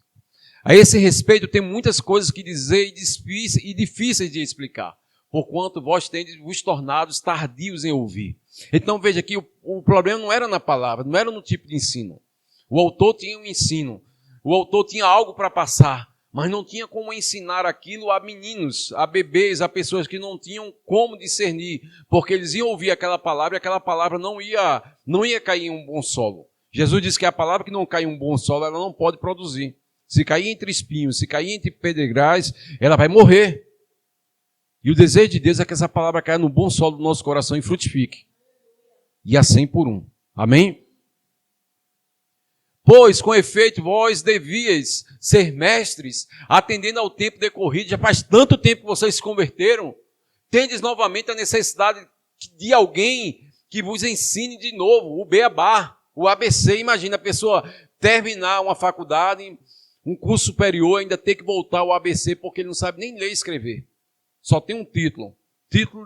A esse respeito tem muitas coisas que dizer e difíceis de explicar, porquanto vós tendes vos tornado tardios em ouvir. Então veja que o problema não era na palavra, não era no tipo de ensino. O autor tinha um ensino, o autor tinha algo para passar, mas não tinha como ensinar aquilo a meninos, a bebês, a pessoas que não tinham como discernir, porque eles iam ouvir aquela palavra e aquela palavra não ia cair em um bom solo. Jesus disse que a palavra que não cai em um bom solo, ela não pode produzir. Se cair entre espinhos, se cair entre pedregais, ela vai morrer. E o desejo de Deus é que essa palavra caia no bom solo do nosso coração e frutifique. E a 100 por 1. Amém? Pois, com efeito, vós devíeis ser mestres, atendendo ao tempo decorrido. Já faz tanto tempo que vocês se converteram. Tendes novamente a necessidade de alguém que vos ensine de novo o beabá, o ABC. Imagina a pessoa terminar uma faculdade, um curso superior, ainda ter que voltar ao ABC porque ele não sabe nem ler e escrever. Só tem um título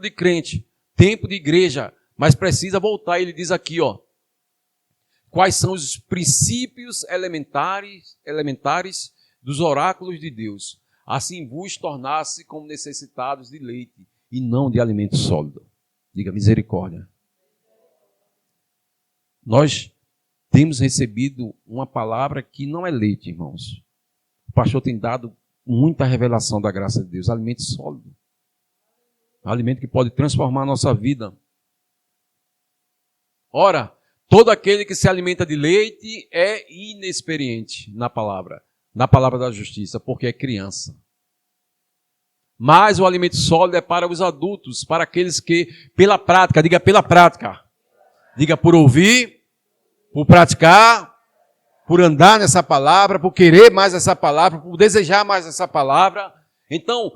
de crente, tempo de igreja, mas precisa voltar. Ele diz aqui, ó, quais são os princípios elementares dos oráculos de Deus. Assim vos tornasse como necessitados de leite e não de alimento sólido. Diga misericórdia. Nós temos recebido uma palavra que não é leite, irmãos. O pastor tem dado muita revelação da graça de Deus, alimento sólido. Alimento que pode transformar a nossa vida. Ora, todo aquele que se alimenta de leite é inexperiente na palavra da justiça, porque é criança. Mas o alimento sólido é para os adultos, para aqueles que, pela prática, diga pela prática, diga por ouvir, por praticar, por andar nessa palavra, por querer mais essa palavra, por desejar mais essa palavra. Então,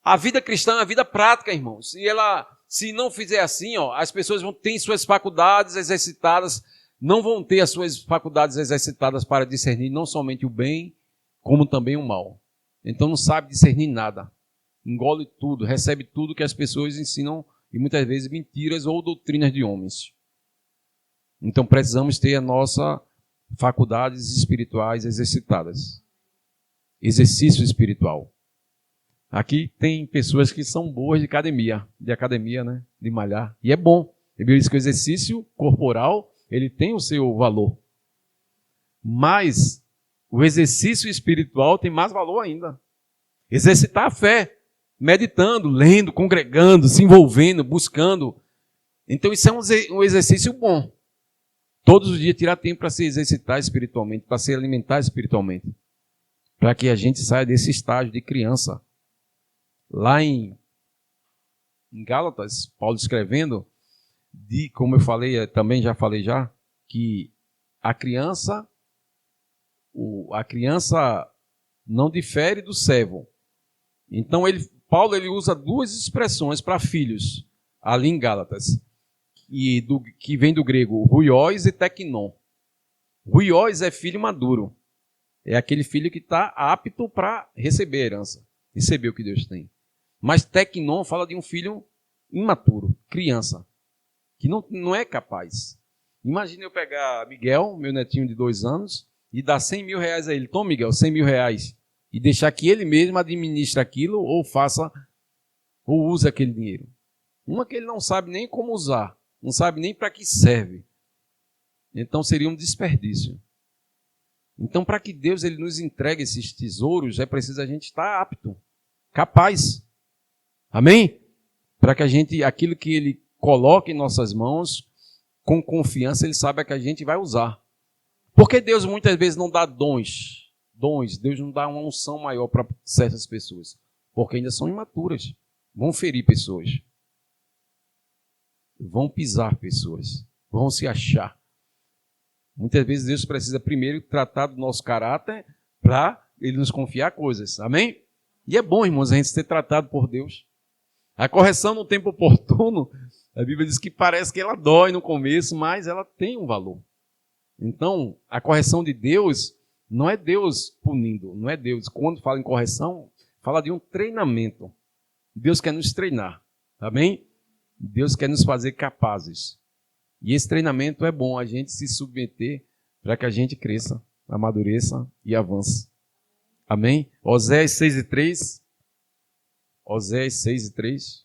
a vida cristã é uma vida prática, irmãos. E ela, se não fizer assim, ó, as pessoas vão ter suas faculdades exercitadas, não vão ter as suas faculdades exercitadas para discernir não somente o bem, como também o mal. Então não sabe discernir nada. Engole tudo, recebe tudo que as pessoas ensinam, e muitas vezes mentiras ou doutrinas de homens. Então precisamos ter a nossa faculdades espirituais exercitadas. Exercício espiritual. Aqui tem pessoas que são boas de academia, né? De malhar. E é bom. Ele diz que o exercício corporal, ele tem o seu valor. Mas o exercício espiritual tem mais valor ainda. Exercitar a fé, meditando, lendo, congregando, se envolvendo, buscando. Então isso é um exercício bom. Todos os dias tirar tempo para se exercitar espiritualmente, para se alimentar espiritualmente. Para que a gente saia desse estágio de criança. Lá em Gálatas, Paulo escrevendo, como eu falei, também já falei que a criança não difere do servo. Então Paulo usa duas expressões para filhos, ali em Gálatas, que vem do grego ruiós e teknon. Ruiós é filho maduro, é aquele filho que está apto para receber a herança, receber o que Deus tem. Mas teknon fala de um filho imaturo, criança, que não é capaz. Imagina eu pegar Miguel, meu netinho de 2 anos, e dar 100 mil reais a ele. Toma, Miguel, 100 mil reais. E deixar que ele mesmo administre aquilo ou use aquele dinheiro. Uma que ele não sabe nem como usar, não sabe nem para que serve. Então seria um desperdício. Então, para que Deus ele nos entregue esses tesouros, é preciso a gente estar apto, capaz. Amém? Para que aquilo que ele coloca em nossas mãos, com confiança, ele sabe que a gente vai usar. Porque Deus muitas vezes não dá dons. Deus não dá uma unção maior para certas pessoas. Porque ainda são imaturas. Vão ferir pessoas. Vão pisar pessoas. Vão se achar. Muitas vezes Deus precisa primeiro tratar do nosso caráter para ele nos confiar coisas. Amém? E é bom, irmãos, a gente ser tratado por Deus. A correção no tempo oportuno, a Bíblia diz que parece que ela dói no começo, mas ela tem um valor. Então, a correção de Deus Não é Deus punindo, não é Deus. Quando fala em correção, fala de um treinamento. Deus quer nos treinar, amém? Deus quer nos fazer capazes. E esse treinamento é bom, a gente se submeter para que a gente cresça, amadureça e avance. Amém? Oséias 6:3. Oséias 6:3.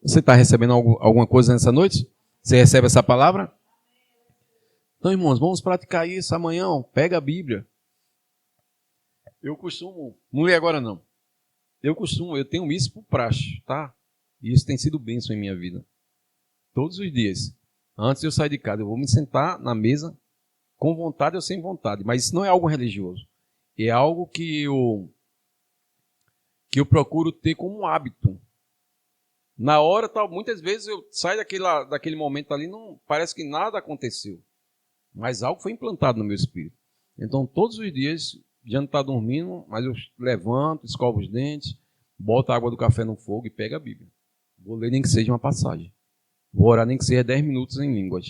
Você está recebendo alguma coisa nessa noite? Você recebe essa palavra? Então, irmãos, vamos praticar isso amanhã. Ó. Pega a Bíblia. Eu costumo, não leio agora não. Eu tenho isso por praxe, tá? E isso tem sido bênção em minha vida. Todos os dias. Antes de eu sair de casa, eu vou me sentar na mesa, com vontade ou sem vontade. Mas isso não é algo religioso. É algo que eu procuro ter como hábito. Na hora, muitas vezes eu saio daquele momento ali, não parece que nada aconteceu. Mas algo foi implantado no meu espírito. Então, todos os dias, já não está dormindo, mas eu levanto, escovo os dentes, boto a água do café no fogo e pego a Bíblia. Vou ler nem que seja uma passagem. Vou orar nem que seja 10 minutos em línguas.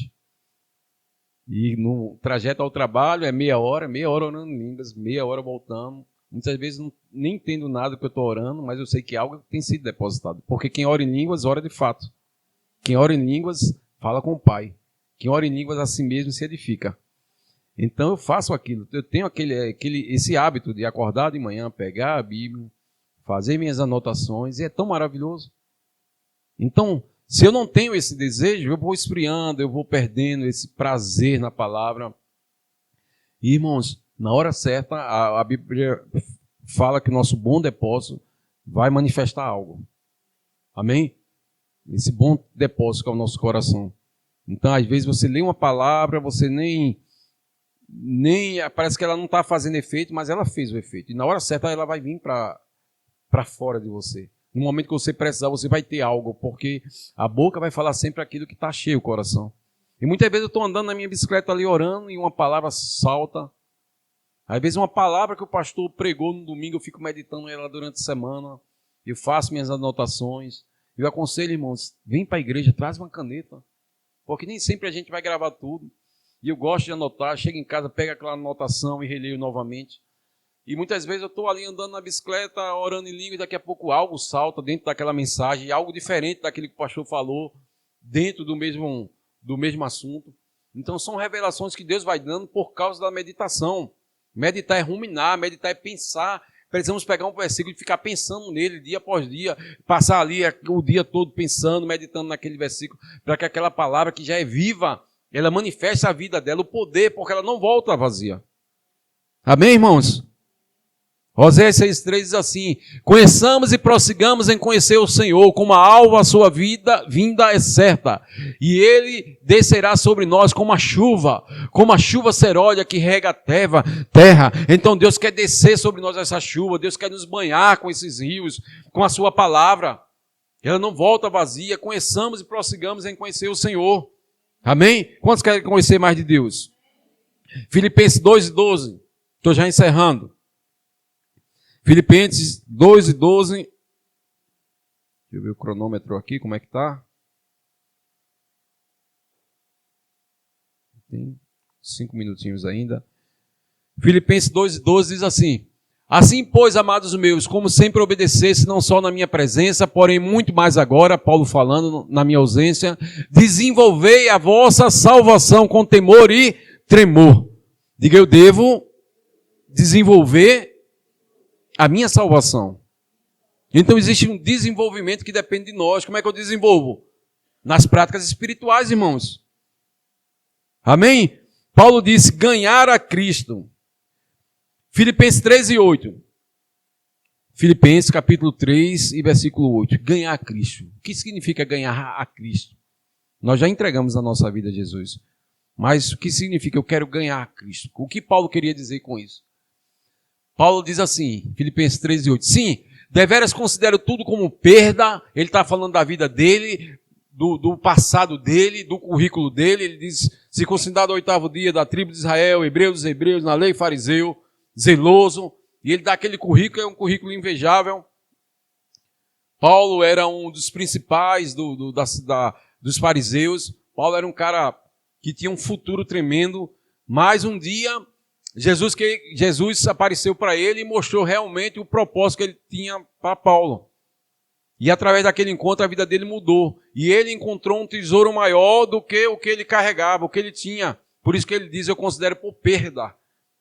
E no trajeto ao trabalho é meia hora orando em línguas, meia hora voltando. Muitas vezes nem entendo nada do que eu estou orando, mas eu sei que algo tem sido depositado. Porque quem ora em línguas, ora de fato. Quem ora em línguas, fala com o Pai. Quem ora em línguas a si mesmo se edifica. Então eu faço aquilo. Eu tenho esse hábito de acordar de manhã, pegar a Bíblia, fazer minhas anotações, e é tão maravilhoso. Então, se eu não tenho esse desejo, eu vou esfriando, eu vou perdendo esse prazer na palavra. E, irmãos, na hora certa, a Bíblia fala que o nosso bom depósito vai manifestar algo. Amém? Esse bom depósito que é o nosso coração. Então, às vezes, você lê uma palavra, você nem parece que ela não está fazendo efeito, mas ela fez o efeito. E na hora certa, ela vai vir para fora de você. No momento que você precisar, você vai ter algo, porque a boca vai falar sempre aquilo que está cheio o coração. E muitas vezes eu estou andando na minha bicicleta ali orando e uma palavra salta. Às vezes uma palavra que o pastor pregou no domingo, eu fico meditando ela durante a semana. Eu faço minhas anotações. Eu aconselho, irmãos, vem para a igreja, traz uma caneta. Porque nem sempre a gente vai gravar tudo. E eu gosto de anotar, chego em casa, pego aquela anotação e releio novamente. E muitas vezes eu estou ali andando na bicicleta, orando em língua, e daqui a pouco algo salta dentro daquela mensagem, algo diferente daquilo que o pastor falou, dentro do mesmo assunto. Então são revelações que Deus vai dando por causa da meditação. Meditar é ruminar, meditar é pensar. Precisamos pegar um versículo e ficar pensando nele dia após dia, passar ali o dia todo pensando, meditando naquele versículo, para que aquela palavra que já é viva, ela manifeste a vida dela, o poder, porque ela não volta vazia. Amém, irmãos? Oséias 6,3 diz assim: conheçamos e prossigamos em conhecer o Senhor, como a alva a sua vinda é certa, e ele descerá sobre nós como a chuva serólea que rega a terra. Então Deus quer descer sobre nós essa chuva, Deus quer nos banhar com esses rios, com a sua palavra. Ela não volta vazia. Conheçamos e prossigamos em conhecer o Senhor. Amém? Quantos querem conhecer mais de Deus? Filipenses 2:12. Estou já encerrando. Filipenses 2:12. Deixa eu ver o cronômetro aqui, como é que está. Tem 5 minutinhos ainda. Filipenses 2:12 diz assim: assim, pois, amados meus, como sempre obedecesse, não só na minha presença, porém muito mais agora, Paulo falando, na minha ausência, desenvolvei a vossa salvação com temor e tremor. Diga, eu devo desenvolver a minha salvação. Então existe um desenvolvimento que depende de nós. Como é que eu desenvolvo? Nas práticas espirituais, irmãos. Amém? Paulo disse, ganhar a Cristo. Filipenses 3:8. Filipenses capítulo 3 e versículo 8. Ganhar a Cristo. O que significa ganhar a Cristo? Nós já entregamos a nossa vida a Jesus. Mas o que significa eu quero ganhar a Cristo? O que Paulo queria dizer com isso? Paulo diz assim, Filipenses 3:8. Sim, deveras considero tudo como perda. Ele está falando da vida dele, do passado dele, do currículo dele. Ele diz, circuncidado ao 8º dia da tribo de Israel, hebreu dos hebreus, na lei fariseu, zeloso. E ele dá aquele currículo, é um currículo invejável. Paulo era um dos principais dos fariseus. Paulo era um cara que tinha um futuro tremendo. Mas um dia, Jesus apareceu para ele e mostrou realmente o propósito que ele tinha para Paulo. E através daquele encontro a vida dele mudou. E ele encontrou um tesouro maior do que o que ele carregava, o que ele tinha. Por isso que ele diz, eu considero por perda.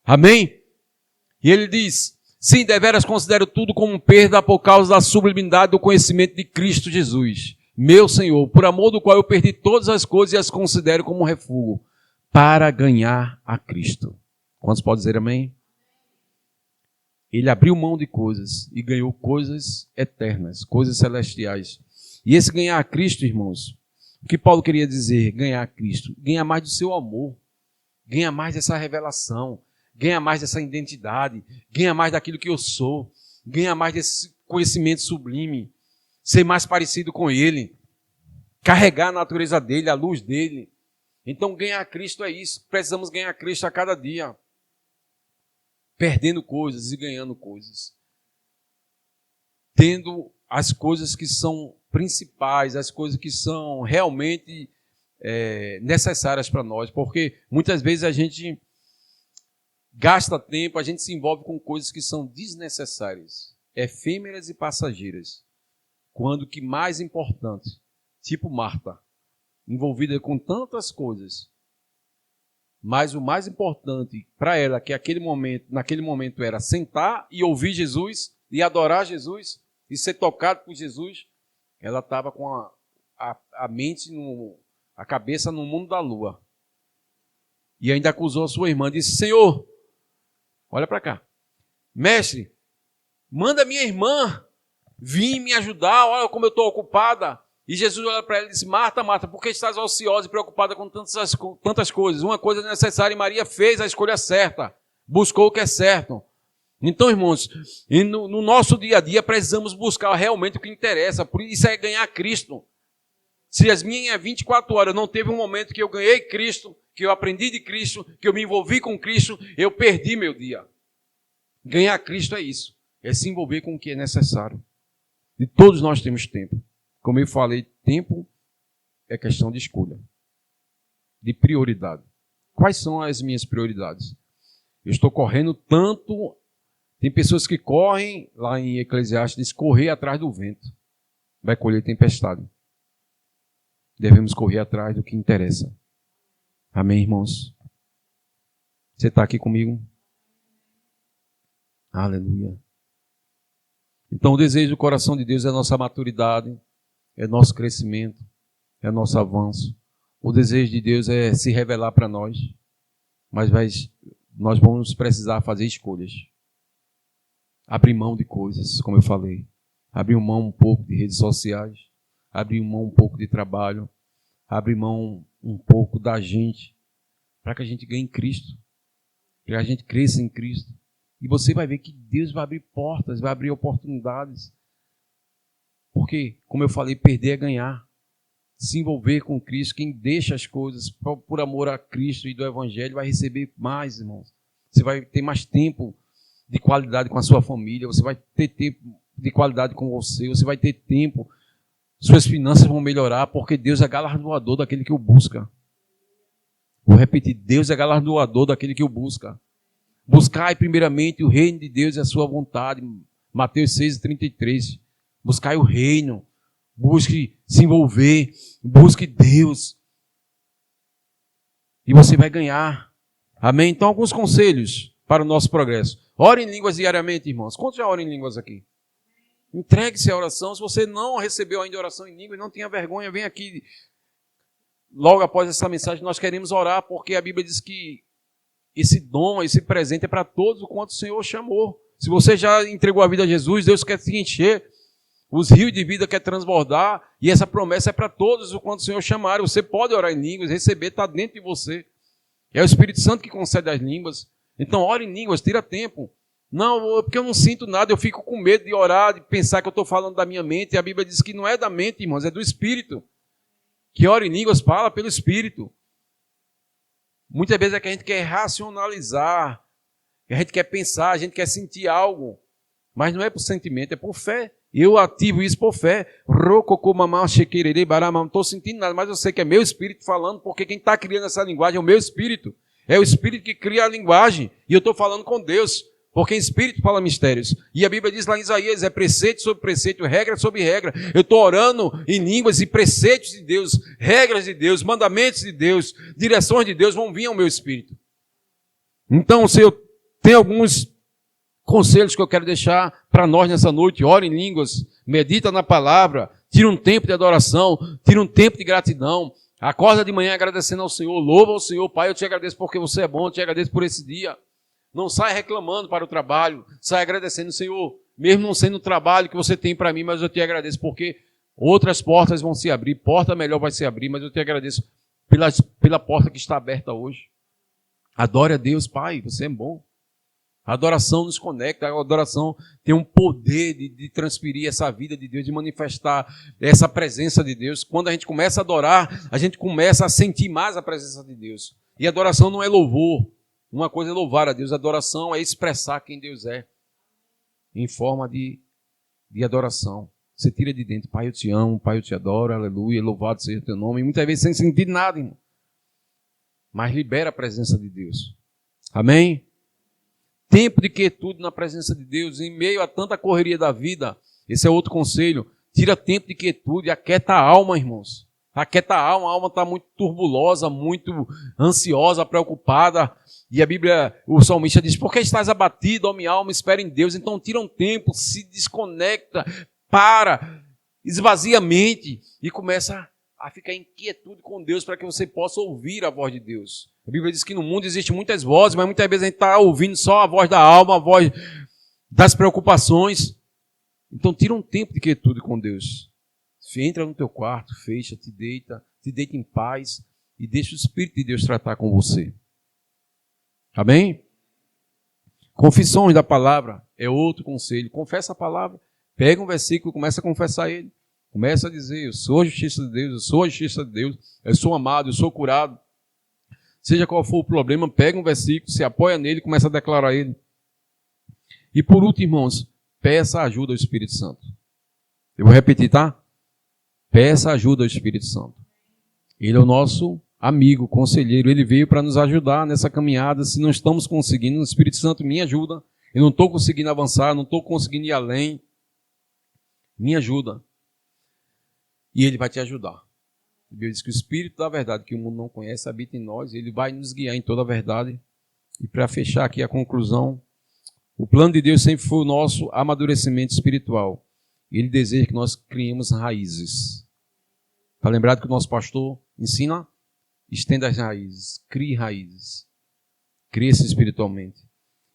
Amém? E ele diz, sim, deveras considero tudo como perda por causa da sublimidade do conhecimento de Cristo Jesus, meu Senhor, por amor do qual eu perdi todas as coisas e as considero como refúgio, para ganhar a Cristo. Quantos podem dizer amém? Ele abriu mão de coisas e ganhou coisas eternas, coisas celestiais. E esse ganhar a Cristo, irmãos, o que Paulo queria dizer, ganhar a Cristo? Ganhar mais do seu amor, ganhar mais dessa revelação, ganhar mais dessa identidade, ganhar mais daquilo que eu sou, ganhar mais desse conhecimento sublime, ser mais parecido com Ele, carregar a natureza dEle, a luz dEle. Então ganhar a Cristo é isso, precisamos ganhar a Cristo a cada dia. Perdendo coisas e ganhando coisas. Tendo as coisas que são principais, as coisas que são realmente necessárias para nós. Porque muitas vezes a gente gasta tempo, a gente se envolve com coisas que são desnecessárias, efêmeras e passageiras. Quando o que mais importante, tipo Marta, envolvida com tantas coisas, mas o mais importante para ela, que naquele momento era sentar e ouvir Jesus, e adorar Jesus, e ser tocado por Jesus, ela estava com a mente, a cabeça no mundo da lua. E ainda acusou a sua irmã, disse, Senhor, olha para cá, mestre, manda minha irmã vir me ajudar, olha como eu estou ocupada. E Jesus olha para ela e disse, Marta, Marta, por que estás ociosa e preocupada com tantas coisas? Uma coisa necessária, e Maria fez a escolha certa, buscou o que é certo. Então, irmãos, no nosso dia a dia precisamos buscar realmente o que interessa, por isso é ganhar Cristo. Se as minhas 24 horas não teve um momento que eu ganhei Cristo, que eu aprendi de Cristo, que eu me envolvi com Cristo, eu perdi meu dia. Ganhar Cristo é isso, é se envolver com o que é necessário. E todos nós temos tempo. Como eu falei, tempo é questão de escolha, de prioridade. Quais são as minhas prioridades? Eu estou correndo tanto. Tem pessoas que correm, lá em Eclesiastes, diz correr atrás do vento. Vai colher tempestade. Devemos correr atrás do que interessa. Amém, irmãos? Você está aqui comigo? Aleluia. Então o desejo do coração de Deus é a nossa maturidade, é nosso crescimento, é nosso avanço. O desejo de Deus é se revelar para nós, mas nós vamos precisar fazer escolhas. Abrir mão de coisas, como eu falei. Abrir mão um pouco de redes sociais, abrir mão um pouco de trabalho, abrir mão um pouco da gente, para que a gente ganhe Cristo, para que a gente cresça em Cristo. E você vai ver que Deus vai abrir portas, vai abrir oportunidades. Porque, como eu falei, perder é ganhar. Se envolver com Cristo, quem deixa as coisas por amor a Cristo e do Evangelho vai receber mais, irmãos. Você vai ter mais tempo de qualidade com a sua família, você vai ter tempo de qualidade com você vai ter tempo, suas finanças vão melhorar, porque Deus é galardoador daquele que o busca. Vou repetir, Deus é galardoador daquele que o busca. Buscai primeiramente o reino de Deus e a sua vontade. Mateus 6:33. Buscai o reino. Busque se envolver. Busque Deus. E você vai ganhar. Amém? Então, alguns conselhos para o nosso progresso. Ore em línguas diariamente, irmãos. Quantos já oram em línguas aqui? Entregue-se à oração. Se você não recebeu ainda oração em línguas, não tenha vergonha. Vem aqui. Logo após essa mensagem, nós queremos orar, porque a Bíblia diz que esse dom, esse presente é para todos o quanto o Senhor chamou. Se você já entregou a vida a Jesus, Deus quer te encher. Os rios de vida quer transbordar. E essa promessa é para todos o quanto o Senhor chamar. Você pode orar em línguas, receber, está dentro de você. É o Espírito Santo que concede as línguas. Então, ore em línguas, tira tempo. Não, porque eu não sinto nada, eu fico com medo de orar, de pensar que eu estou falando da minha mente. E a Bíblia diz que não é da mente, irmãos, é do Espírito. Que ora em línguas fala pelo Espírito. Muitas vezes é que a gente quer racionalizar, a gente quer pensar, a gente quer sentir algo. Mas não é por sentimento, é por fé. Eu ativo isso por fé. Não estou sentindo nada, mas eu sei que é meu espírito falando, porque quem está criando essa linguagem é o meu espírito. É o espírito que cria a linguagem. E eu estou falando com Deus, porque espírito fala mistérios. E a Bíblia diz lá em Isaías, é preceito sobre preceito, regra sobre regra. Eu estou orando em línguas e preceitos de Deus, regras de Deus, mandamentos de Deus, direções de Deus vão vir ao meu espírito. Então, se eu tenho alguns conselhos que eu quero deixar para nós nessa noite: ore em línguas, medita na palavra, tira um tempo de adoração, tira um tempo de gratidão, acorda de manhã agradecendo ao Senhor, louva ao Senhor. Pai, eu te agradeço porque você é bom, eu te agradeço por esse dia. Não sai reclamando para o trabalho, sai agradecendo, Senhor, mesmo não sendo o trabalho que você tem para mim, mas eu te agradeço porque outras portas vão se abrir, porta melhor vai se abrir, mas eu te agradeço pela porta que está aberta hoje. Adore a Deus, Pai, você é bom. A adoração nos conecta, a adoração tem um poder de transferir essa vida de Deus, de manifestar essa presença de Deus. Quando a gente começa a adorar, a gente começa a sentir mais a presença de Deus. E adoração não é louvor. Uma coisa é louvar a Deus, a adoração é expressar quem Deus é, em forma de adoração. Você tira de dentro: Pai, eu te amo, Pai, eu te adoro, aleluia, louvado seja o teu nome. E muitas vezes sem sentir nada, irmão. Mas libera a presença de Deus. Amém? Tempo de quietude na presença de Deus, em meio a tanta correria da vida. Esse é outro conselho. Tira tempo de quietude, aquieta a alma, irmãos. Aquieta a alma está muito turbulosa, muito ansiosa, preocupada. E a Bíblia, o salmista diz: por que estás abatido, ó minha alma, espera em Deus? Então tira um tempo, se desconecta, para, esvazia a mente e começa a ficar em quietude com Deus para que você possa ouvir a voz de Deus. A Bíblia diz que no mundo existem muitas vozes, mas muitas vezes a gente está ouvindo só a voz da alma, a voz das preocupações. Então tira um tempo de quietude com Deus. Entra no teu quarto, fecha, te deita em paz e deixa o Espírito de Deus tratar com você. Amém? Confissões da palavra é outro conselho. Confessa a palavra. Pega um versículo, começa a confessar ele. Começa a dizer: eu sou a justiça de Deus, eu sou a justiça de Deus, eu sou amado, eu sou curado. Seja qual for o problema, pega um versículo, se apoia nele e começa a declarar ele. E por último, irmãos, peça ajuda ao Espírito Santo. Eu vou repetir, tá? Peça ajuda ao Espírito Santo. Ele é o nosso amigo, conselheiro. Ele veio para nos ajudar nessa caminhada. Se não estamos conseguindo, o Espírito Santo me ajuda. Eu não estou conseguindo avançar, não estou conseguindo ir além. Me ajuda. E Ele vai te ajudar. A Bíblia diz que o Espírito da verdade, que o mundo não conhece, habita em nós. Ele vai nos guiar em toda a verdade. E para fechar aqui a conclusão, o plano de Deus sempre foi o nosso amadurecimento espiritual. Ele deseja que nós criemos raízes. Está lembrado que o nosso pastor ensina? Estenda as raízes, crie raízes. Cresça espiritualmente.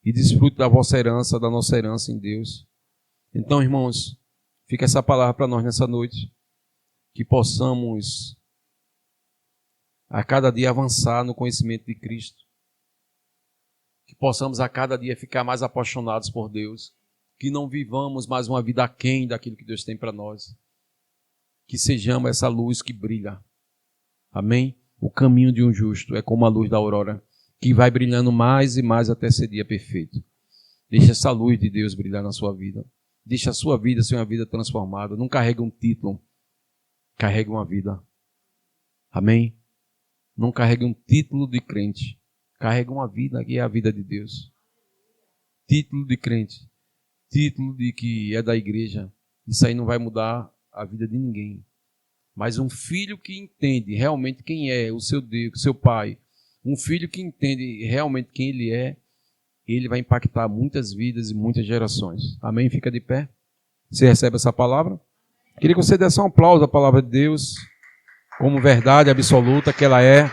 E desfrute da vossa herança, da nossa herança em Deus. Então, irmãos, fica essa palavra para nós nessa noite. Que possamos a cada dia avançar no conhecimento de Cristo. Que possamos a cada dia ficar mais apaixonados por Deus. Que não vivamos mais uma vida aquém daquilo que Deus tem para nós. Que sejamos essa luz que brilha. Amém? O caminho de um justo é como a luz da aurora, que vai brilhando mais e mais até ser dia perfeito. Deixe essa luz de Deus brilhar na sua vida. Deixe a sua vida ser uma vida transformada. Não carregue um título, carregue uma vida. Amém? Não carregue um título de crente. Carregue uma vida que é a vida de Deus. Título de crente. Título de que é da igreja. Isso aí não vai mudar a vida de ninguém. Mas um filho que entende realmente quem é o seu Deus, o seu pai, um filho que entende realmente quem ele é, ele vai impactar muitas vidas e muitas gerações. Amém? Fica de pé. Você recebe essa palavra? Queria que você desse um aplauso à palavra de Deus, como verdade absoluta que ela é.